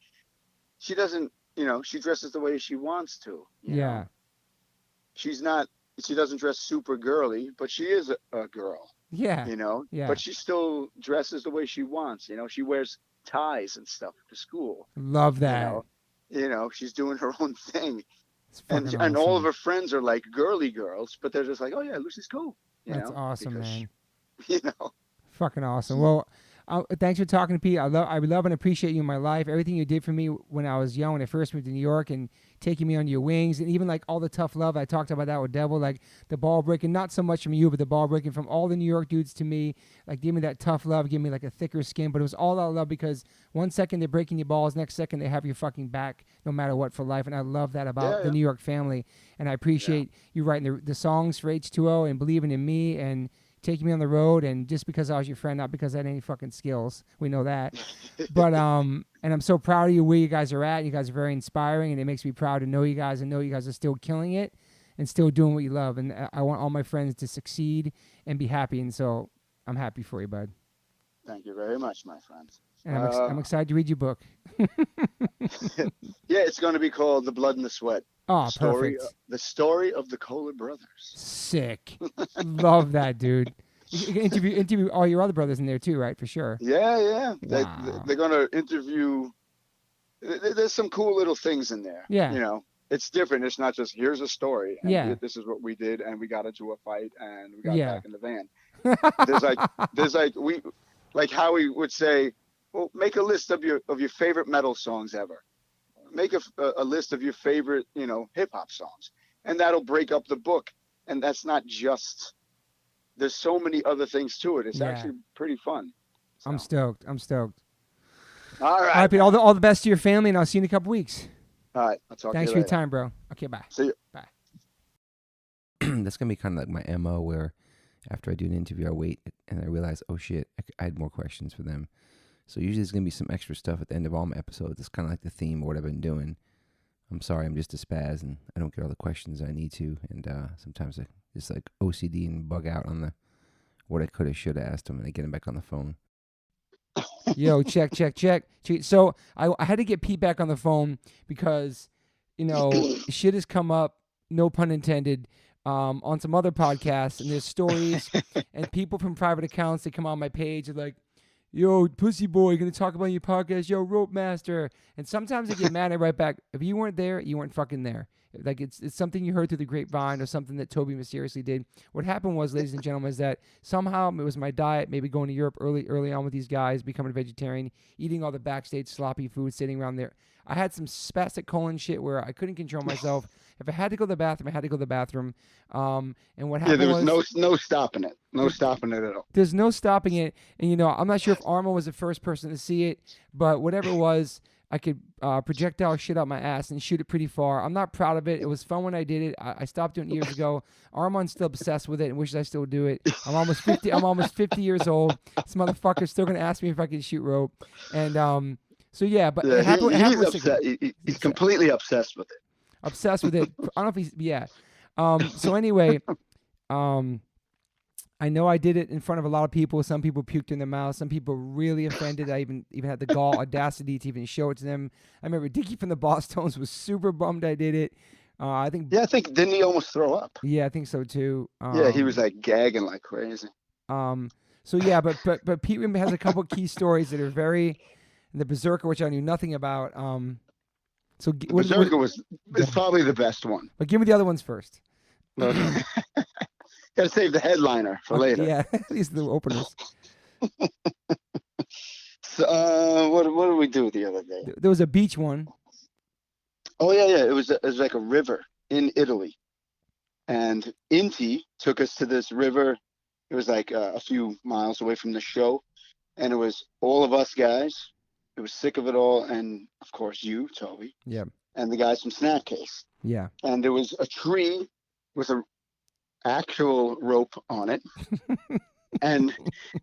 she doesn't, she dresses the way she wants to. You know? She doesn't dress super girly, but she is a girl. Yeah. But she still dresses the way she wants. She wears ties and stuff to school. Love that. She's doing her own thing. And awesome. And all of her friends are like girly girls, but they're just like, oh yeah, Lucy's cool. That's awesome, man. Fucking awesome. Well, thanks for talking to Pete. I love and appreciate you in my life. Everything you did for me when I was young, when I first moved to New York, and taking me under your wings, and even like all the tough love. I talked about that with Devil, like the ball breaking, not so much from you, but the ball breaking from all the New York dudes to me. Like, give me that tough love, give me like a thicker skin. But it was all out of love because 1 second they're breaking your balls, next second they have your fucking back, no matter what, for life. And I love that about the New York family. And I appreciate you writing the songs for H2O and believing in me and taking me on the road, and just because I was your friend, not because I had any fucking skills. We know that. But and I'm so proud of you where you guys are at. You guys are very inspiring, and it makes me proud to know you guys and know you guys are still killing it and still doing what you love. And I want all my friends to succeed and be happy, and so I'm happy for you, bud. Thank you very much, my friends. And I'm excited to read your book. Yeah, it's going to be called The Blood and the Sweat. Oh, perfect. The story of the Koller brothers. Sick. Love that, dude. You can interview all your other brothers in there too, right? For sure. Yeah. Wow. They're going to interview. There's some cool little things in there. Yeah. You know, it's different. It's not just here's a story. And this is what we did, and we got into a fight, and we got back in the van. There's Howie would say, well, make a list of your favorite metal songs ever. Make a list of your favorite, hip hop songs, and that'll break up the book. And that's not just. There's so many other things to it. It's actually pretty fun. So. I'm stoked. All right. All right, Pete. All the best to your family, and I'll see you in a couple weeks. All right. I'll talk to you later. Thanks for your time, bro. Okay, bye. See you. Bye. That's going to be kind of like my MO, where after I do an interview, I wait and I realize, oh shit, I had more questions for them. So usually there's going to be some extra stuff at the end of all my episodes. It's kind of like the theme of what I've been doing. I'm sorry, I'm just a spaz and I don't get all the questions I need to. And sometimes I just like OCD and bug out on what I could have, should have asked them, and I get them back on the phone. Yo, check. So I had to get Pete back on the phone because, shit has come up, no pun intended, on some other podcasts, and there's stories and people from private accounts that come on my page are like, yo, pussy boy, you gonna talk about your podcast? Yo, rope master. And sometimes I get mad and right back. If you weren't there, you weren't fucking there. Like it's something you heard through the grapevine or something that Toby mysteriously did. What happened was, ladies and gentlemen, is that somehow it was my diet, maybe going to Europe early on with these guys, becoming a vegetarian, eating all the backstage sloppy food, sitting around there. I had some spastic colon shit where I couldn't control myself. If I had to go to the bathroom, I had to go to the bathroom. And what happened there was no stopping it. No stopping it at all. There's no stopping it. And, I'm not sure if Armo was the first person to see it, but whatever it was, I could projectile shit out my ass and shoot it pretty far. I'm not proud of it. It was fun when I did it. I stopped doing it years ago. Armon's still obsessed with it and wishes I still do it. I'm almost 50 years old. This motherfucker's still going to ask me if I can shoot rope. And so, yeah. But yeah, he's upset. He's completely obsessed with it. Obsessed with it. I don't know if he's, yeah. So anyway, I know I did it in front of a lot of people. Some people puked in their mouth. Some people were really offended. I even had the audacity to even show it to them. I remember Dickie from the Boss Tones was super bummed I did it. I think didn't he almost throw up? Yeah, I think so too. Yeah, he was like gagging like crazy. So yeah, but Pete has a couple key stories that are very, the Berserker, which I knew nothing about. So Berserker is probably the best one. But give me the other ones first. Gotta save the headliner for later. Yeah, these are the openers. So, what did we do the other day? There was a beach one. Oh yeah. It was like a river in Italy, and Inti took us to this river. It was like a few miles away from the show, and it was all of us guys. It was sick of it all, and of course you, Toby. Yeah. And the guys from Snapcase. Yeah. And there was a tree with a actual rope on it, and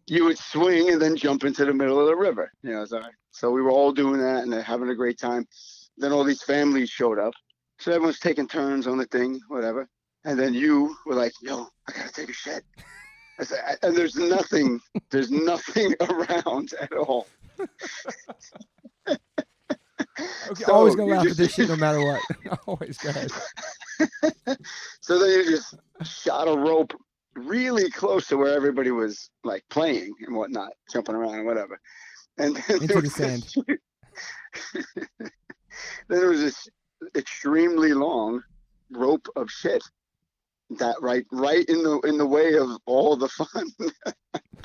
you would swing and then jump into the middle of the river. So we were all doing that and having a great time. Then all these families showed up, so everyone's taking turns on the thing, whatever. And then you were like, "Yo, I gotta take a shit." And there's nothing around at all. Okay, so always gonna laugh at this shit no matter what. Always, go ahead. So then you just shot a rope really close to where everybody was like playing and whatnot, jumping around and whatever. And then into the sand. Then there was this extremely long rope of shit that right in the way of all the fun.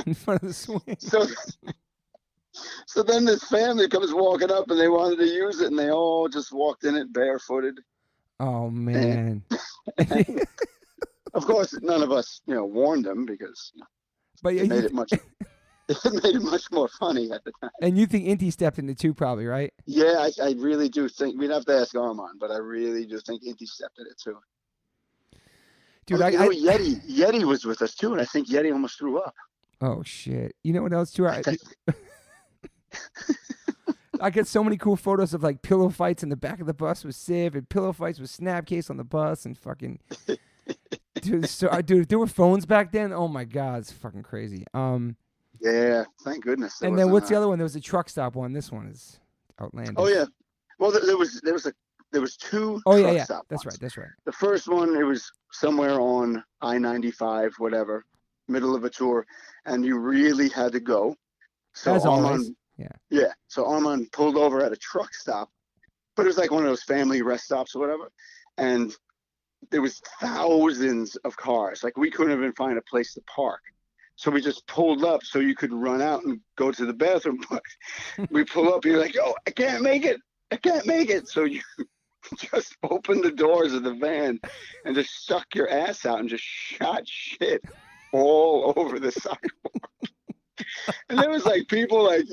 In front of the swing. So then this family comes walking up and they wanted to use it, and they all just walked in it barefooted. Oh man. And of course, none of us, warned them because it made it much more funny at the time. And you think Inti stepped in it too, probably, right? Yeah, I really do think we'd have to ask Armand, but I really do think Inti stepped in it too. Dude, Yeti was with us too, and I think Yeti almost threw up. Oh shit! You know what else too? I get so many cool photos of like pillow fights in the back of the bus with Civ, and pillow fights with Snapcase on the bus, and fucking dude, if there were phones back then, oh my god, it's fucking crazy. Yeah, thank goodness. And then what's the other one? There was a truck stop one. This one is outlandish. Oh yeah. Well, there was two Oh truck yeah. stop That's ones. right. That's right. The first one, it was somewhere on I-95, whatever, middle of a tour, and you really had to go. So As always. Yeah. So Armand pulled over at a truck stop, but it was like one of those family rest stops or whatever. And there was thousands of cars. Like we couldn't even find a place to park. So we just pulled up so you could run out and go to the bathroom. But we pull up and you're like, oh, I can't make it. I can't make it. So you just opened the doors of the van and just stuck your ass out and just shot shit all over the sidewalk. And there was like people like,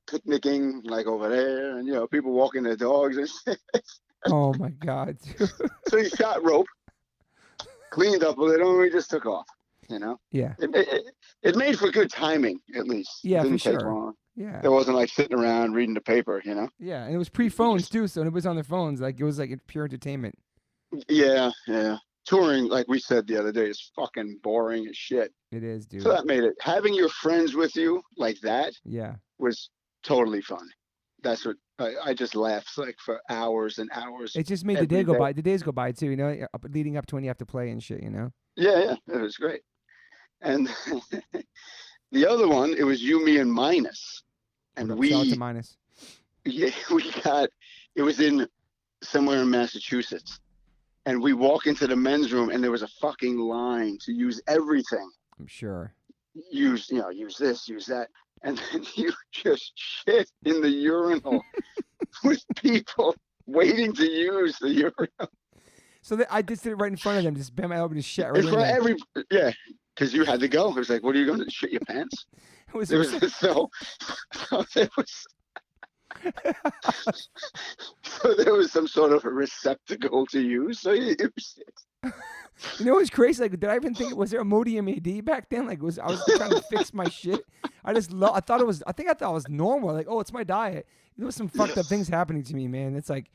picnicking like over there and, people walking their dogs and shit. Oh my God. So he shot rope, cleaned up a little, and we just took off, Yeah. It made for good timing, at least. Yeah, it didn't for take sure. long. Yeah. It wasn't like sitting around reading the paper, Yeah, and it was pre-phones too, so it was on their phones. Like it was like pure entertainment. Yeah. Touring, like we said the other day, is fucking boring as shit. It is, dude. So that made it. Having your friends with you like that was totally fun. That's what I just laughed like for hours and hours. It just made the day go by. The days go by too, leading up to when you have to play and shit, Yeah, it was great. And the other one, it was you, me, and Minus. And shout out to Minus. Yeah, it was in somewhere in Massachusetts. And we walk into the men's room and there was a fucking line to use everything. I'm sure. Use this, use that. And then you just shit in the urinal with people waiting to use the urinal. So I just did it right in front of them, just bent my elbow to shit right in front of because you had to go. It was like, what are you going to shit your pants? So there was some sort of a receptacle to use. So it was what's crazy? Like, did I even think was there a Modium AD back then? Like, I was trying to fix my shit. I thought it was normal. Like, oh, it's my diet. There was some fucked up things happening to me, man. It's like,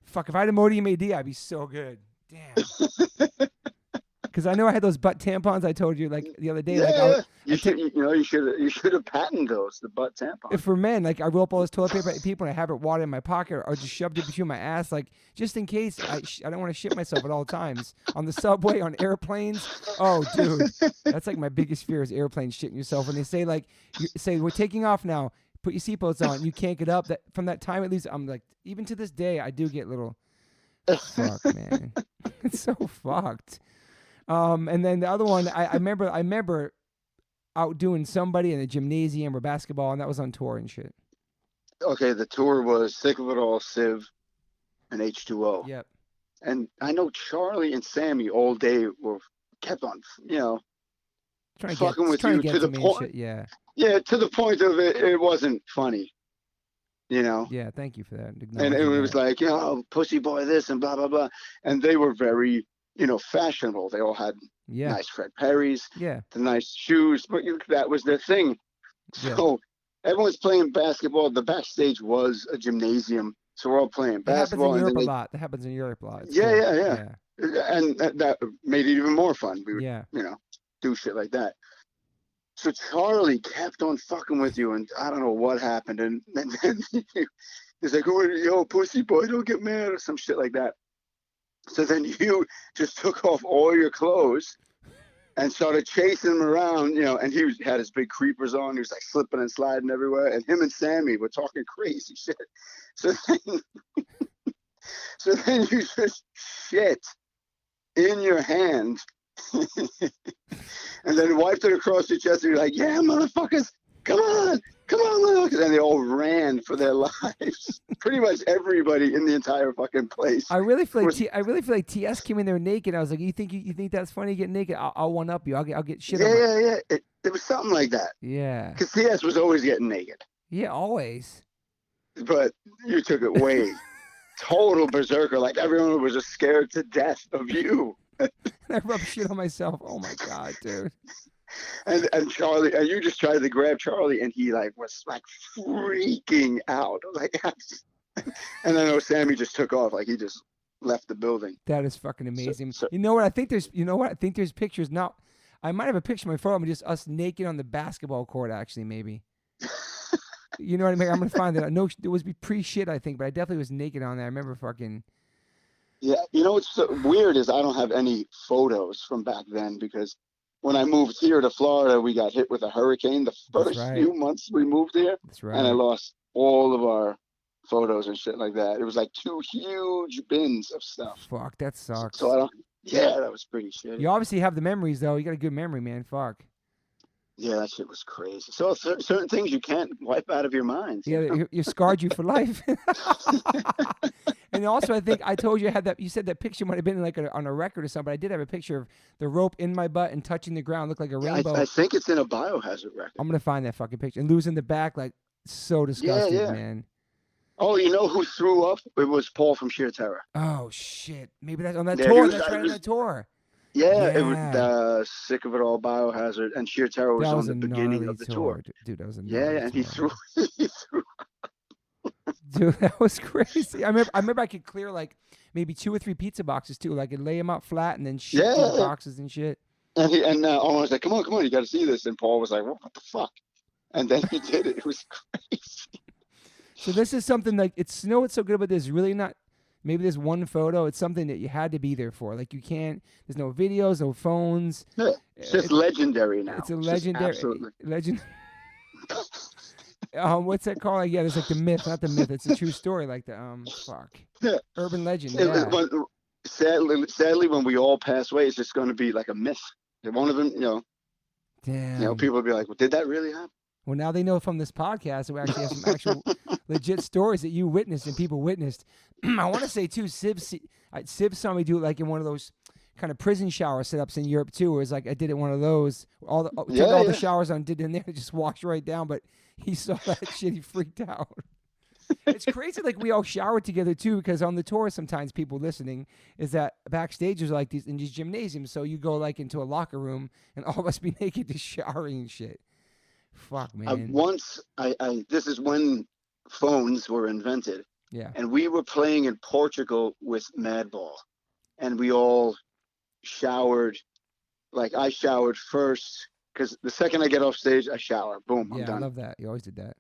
fuck. If I had a Modium AD, I'd be so good. Damn. Because I know I had those butt tampons I told you like the other day. You should have patented those, the butt tampons. If for men, like I roll up all this toilet paper at people and I have it water in my pocket or just shoved it between my ass, like just in case I don't want to shit myself at all times on the subway, on airplanes. Oh, dude, that's like my biggest fear is airplanes shitting yourself. When they say say we're taking off now, put your seatbelts on, you can't get up. That from that time at least, I'm like, even to this day, I do get little. Fuck, man, it's so fucked. And then the other one, I remember outdoing somebody in a gymnasium or basketball, and that was on tour and shit. Okay, the tour was Sick of It All, Civ, and H2O. Yep. And I know Charlie and Sammy all day kept on, fucking with you to the point. Yeah. Yeah, to the point of it wasn't funny. Yeah, thank you for that. And it was like, pussy boy this and blah, blah, blah. And they were very, fashionable. They all had nice Fred Perrys, the nice shoes, but that was their thing. So everyone's playing basketball. The backstage was a gymnasium. So we're all playing basketball. That happens in Europe a lot. It's cool. Yeah. And that made it even more fun. We would, do shit like that. So Charlie kept on fucking with you, and I don't know what happened. And then he's like, oh, yo, pussy boy, don't get mad, or some shit like that. So then you just took off all your clothes and started chasing him around, and he had his big creepers on. He was like slipping and sliding everywhere. And him and Sammy were talking crazy shit. So then you just shit in your hand and then wiped it across your chest and you're like, yeah, motherfuckers, come on, motherfuckers. And they all ran for their lives. Pretty much everybody in the entire fucking place. I really feel like TS came in there naked. I was like, you think that's funny, get naked? I'll one up you. I'll get shit on. Yeah. It was something like that. Yeah. Because TS was always getting naked. Yeah, always. But you took it way total berserker. Like everyone was just scared to death of you. I rubbed shit on myself. Oh my god, dude. And Charlie, and you just tried to grab Charlie, and he was freaking out. And I know Sammy just took off, he just left the building. That is fucking amazing. You know what? I think there's pictures now. I might have a picture of my phone of just us naked on the basketball court, actually, maybe. You know what I mean? I'm going to find that. No, it was pre-shit, I think, but I definitely was naked on there. I remember fucking... Yeah, you know what's so weird is I don't have any photos from back then because when I moved here to Florida, we got hit with a hurricane the first few months we moved here. That's right. And I lost all of our photos and shit like that. It was like 2 huge bins of stuff. Fuck, that sucks. So I don't... Yeah, that was pretty shitty. You obviously have the memories, though. You got a good memory, man. Fuck. Yeah, that shit was crazy. So certain things you can't wipe out of your mind. Yeah, you scarred you for life. And also, I think I told you I had that. You said that picture might have been like on a record or something. But I did have a picture of the rope in my butt and touching the ground, looked like a rainbow. I think it's in a Biohazard record. I'm gonna find that fucking picture and losing the back, like so disgusting, man. Oh, you know who threw up? It was Paul from Sheer Terror. Oh shit! Maybe that's on that tour. That's right on that tour. Yeah, it was Sick of It All, Biohazard, and Sheer Terror was on the beginning of the tour. Dude, that was a and he threw. Dude, that was crazy. I remember I could clear like maybe 2 or 3 pizza boxes too. Like, I'd lay them out flat and then shit in the boxes and shit. And Owen was like, "Come on, you got to see this." And Paul was like, "What the fuck?" And then he did it. It was crazy. So this is something like it's what's so good about this. Really not. Maybe there's one photo. It's something that you had to be there for. Like, you can't. There's no videos, no phones. Yeah, it's just legendary now. It's a legendary. Legend. What's that called? Like, yeah, there's like the myth, not the myth. It's a true story. Like the urban legend. Yeah. Sadly, when we all pass away, it's just going to be like a myth. One of them, Damn. People will be like, "Well, did that really happen?" Well, now they know from this podcast that we actually have some actual legit stories that you witnessed and people witnessed. I want to say too, Siv saw me do it like in one of those kind of prison shower setups in Europe too. Where it's like I did it in one of those. Took all the showers on, did in there, and just washed right down. But he saw that shit, he freaked out. It's crazy, like we all showered together too, because on the tour sometimes people listening is that backstage is like these in these gymnasiums. So you go like into a locker room and all of us be naked just showering and shit. Fuck, man. This is when phones were invented. Yeah. And we were playing in Portugal with Madball, and we all showered. Like, I showered first because the second I get off stage, I shower. Boom, I'm done. I love that. You always did that.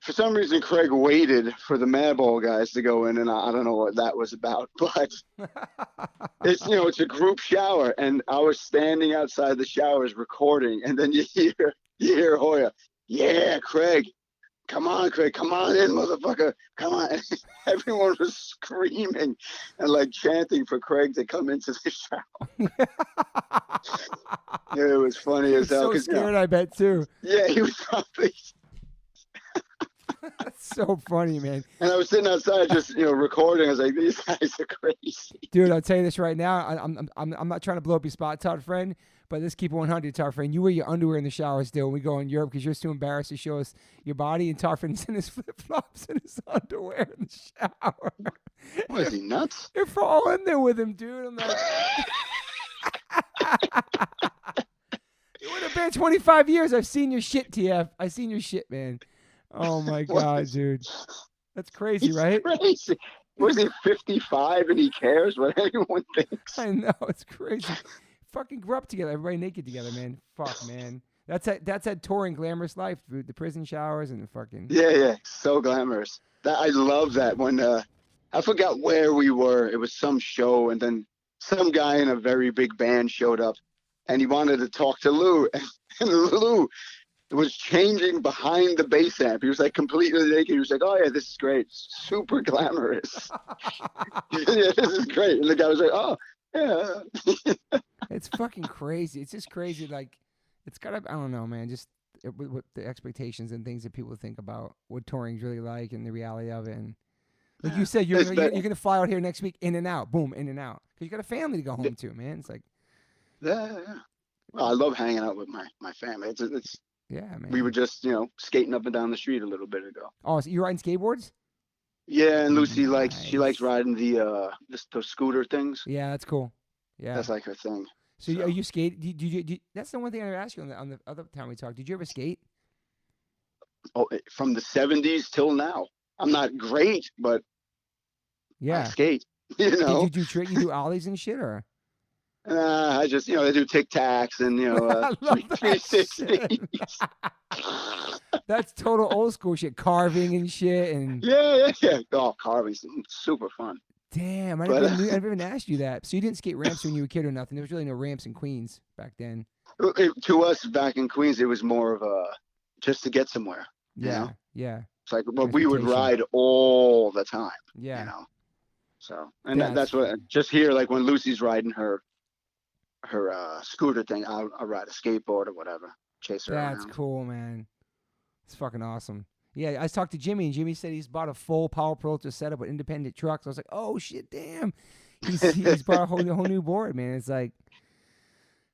For some reason, Craig waited for the Madball guys to go in, and I don't know what that was about. But it's a group shower, and I was standing outside the showers recording, and then you hear Hoya, "Yeah, Craig. Come on, Craig. Come on in, motherfucker. Come on." Everyone was screaming and like chanting for Craig to come into the shower. It was funny as hell. So scared, I bet too. Yeah, he was probably. That's so funny, man. And I was sitting outside just recording. I was like, these guys are crazy. Dude, I'll tell you this right now. I'm not trying to blow up your spot, Todd friend, but let's keep it 100, Todd friend. You wear your underwear in the shower still when we go in Europe because you're too embarrassed to show us your body, and Todd friend's in his flip-flops and his underwear in the shower. What, is he nuts? You're all in there with him, dude. I'm like... It would have been 25 years. I've seen your shit, TF. I've seen your shit, man. Oh my God, dude. That's crazy, right? Crazy. Was he 55 and he cares what anyone thinks? I know, it's crazy. Fucking grew up together, everybody naked together, man. Fuck, man. That's that touring glamorous life, dude. The prison showers and the fucking... Yeah, so glamorous. I love that when I forgot where we were. It was some show, and then some guy in a very big band showed up, and he wanted to talk to Lou, and Lou was changing behind the bass amp. He was like completely naked. He was like, "Oh yeah, this is great, super glamorous." Yeah, this is great. And the guy was like, "Oh yeah." It's fucking crazy. It's just crazy. Like, it's gotta. I don't know, man. Just with the expectations and things that people think about what touring's really like and the reality of it. And like you said, you're gonna fly out here next week, in and out, boom, in and out, because you got a family to go home to, man. It's like, yeah. Well, I love hanging out with my family. It's yeah, man. We were just, skating up and down the street a little bit ago. Oh, so you riding skateboards? Yeah, and Lucy likes riding those scooter things. Yeah, that's cool. Yeah, that's like her thing. So are you skate? That's the one thing I ever asked you on the other time we talked. Did you ever skate? Oh, from the 70s till now. I'm not great, but I skate. Did you do ollies and shit, or? I just, they do Tic Tacs and, I love that 360s. That's total old school shit, carving and shit. And Yeah. Oh, carving's super fun. damn, I But, never even asked you that. So you didn't skate ramps when you were a kid or nothing. There was really no ramps in Queens back then. To us back in Queens, it was more of just to get somewhere. Yeah, yeah, It's like, but we would Transportation. ride all the time. yeah. So, and That's- that's what, just here, like when Lucy's riding her scooter thing, I'll ride a skateboard or whatever, chase her That's around. cool, man. It's fucking awesome. Yeah, I talked to Jimmy, and Jimmy said he's bought a full Power Pro to setup with independent trucks. I was like, oh shit, damn. He's bought a whole new board, man. It's like,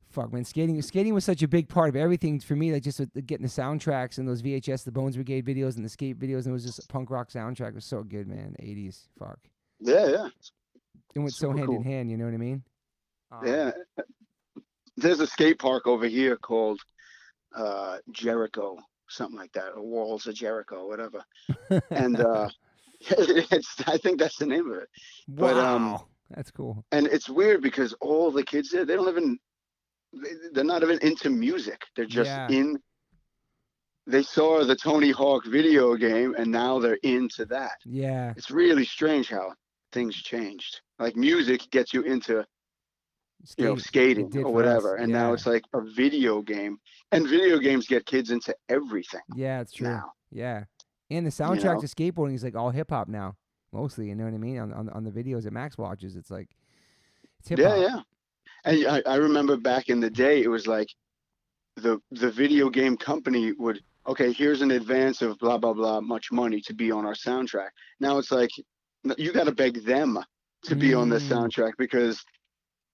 fuck, man. Skating was such a big part of everything for me. Like just with getting the soundtracks and those VHS, the Bones Brigade videos and the skate videos, and it was just a punk rock soundtrack. It was so good, man. 80s, fuck. Yeah. It went so Super hand in cool. hand. You know what I mean? Yeah. There's a skate park over here called Jericho, something like that, or Walls of Jericho, whatever. And I think that's the name of it. But, wow, that's cool. And it's weird because all the kids there, they're not even into music. They're just Yeah. they saw the Tony Hawk video game and now they're into that. Yeah. It's really strange how things changed. Like music gets you into, It skating did or for whatever. us, And now yeah. it's like a video game, and video games get kids into everything Yeah, it's true. now. Yeah, and the soundtrack know? to skateboarding is like all hip hop now, mostly. You know what I mean? On the videos that Max watches, it's like it's hip hop. Yeah. And I remember back in the day, it was like the video game company would, okay, here's an advance of blah, blah, blah, much money to be on our soundtrack. Now it's like, you got to beg them to be on the soundtrack because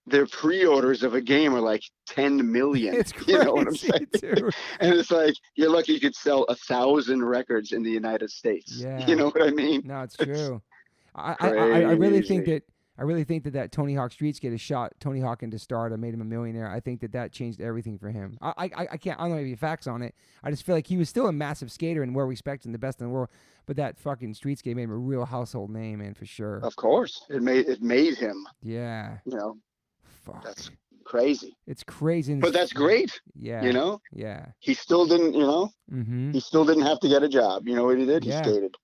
their pre-orders of a game are like 10 million. It's crazy, You know what I'm saying? too. And it's like, you're lucky you could sell 1,000 records in the United States. Yeah. You know what I mean? No, it's true. I really think Crazy. that Tony Hawk Street Skate has shot Tony Hawk into stardom, made him a millionaire. I think that changed everything for him. I don't know any facts on it. I just feel like he was still a massive skater and well respected and the best in the world. But that fucking Street Skate made him a real household name, man, for sure. Of course. It made him, Yeah. Fuck. that's crazy. It's crazy. But that's great. Yeah. Yeah. He still didn't, Mm-hmm. he still didn't have to get a job. You know what he did? Yeah. He skated.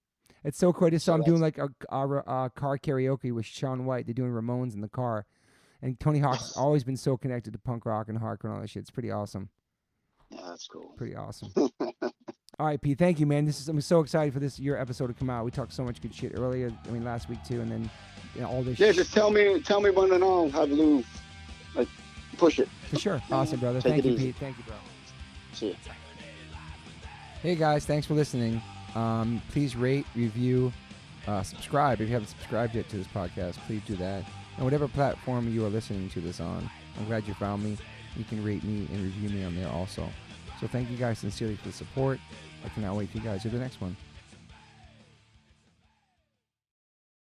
It's so cool. I just saw So him doing like a car karaoke with Shaun White. They're doing Ramones in the car. And Tony Hawk's always been so connected to punk rock and hardcore and all that shit. It's pretty awesome. Yeah, that's cool. Pretty awesome. All right, Pete. Thank you, man. I'm so excited for your episode to come out. We talked so much good shit earlier. I mean, last week too, and then all this. Yeah, just tell me when and I'll have Lou push it. For sure. Awesome, brother. Take Thank it you, easy. Pete. Thank you, bro. See ya. Hey guys, thanks for listening. Please rate, review, subscribe. If you haven't subscribed yet to this podcast, please do that. And whatever platform you are listening to this on, I'm glad you found me. You can rate me and review me on there also. So thank you guys sincerely for the support. I cannot wait for you guys to the next one.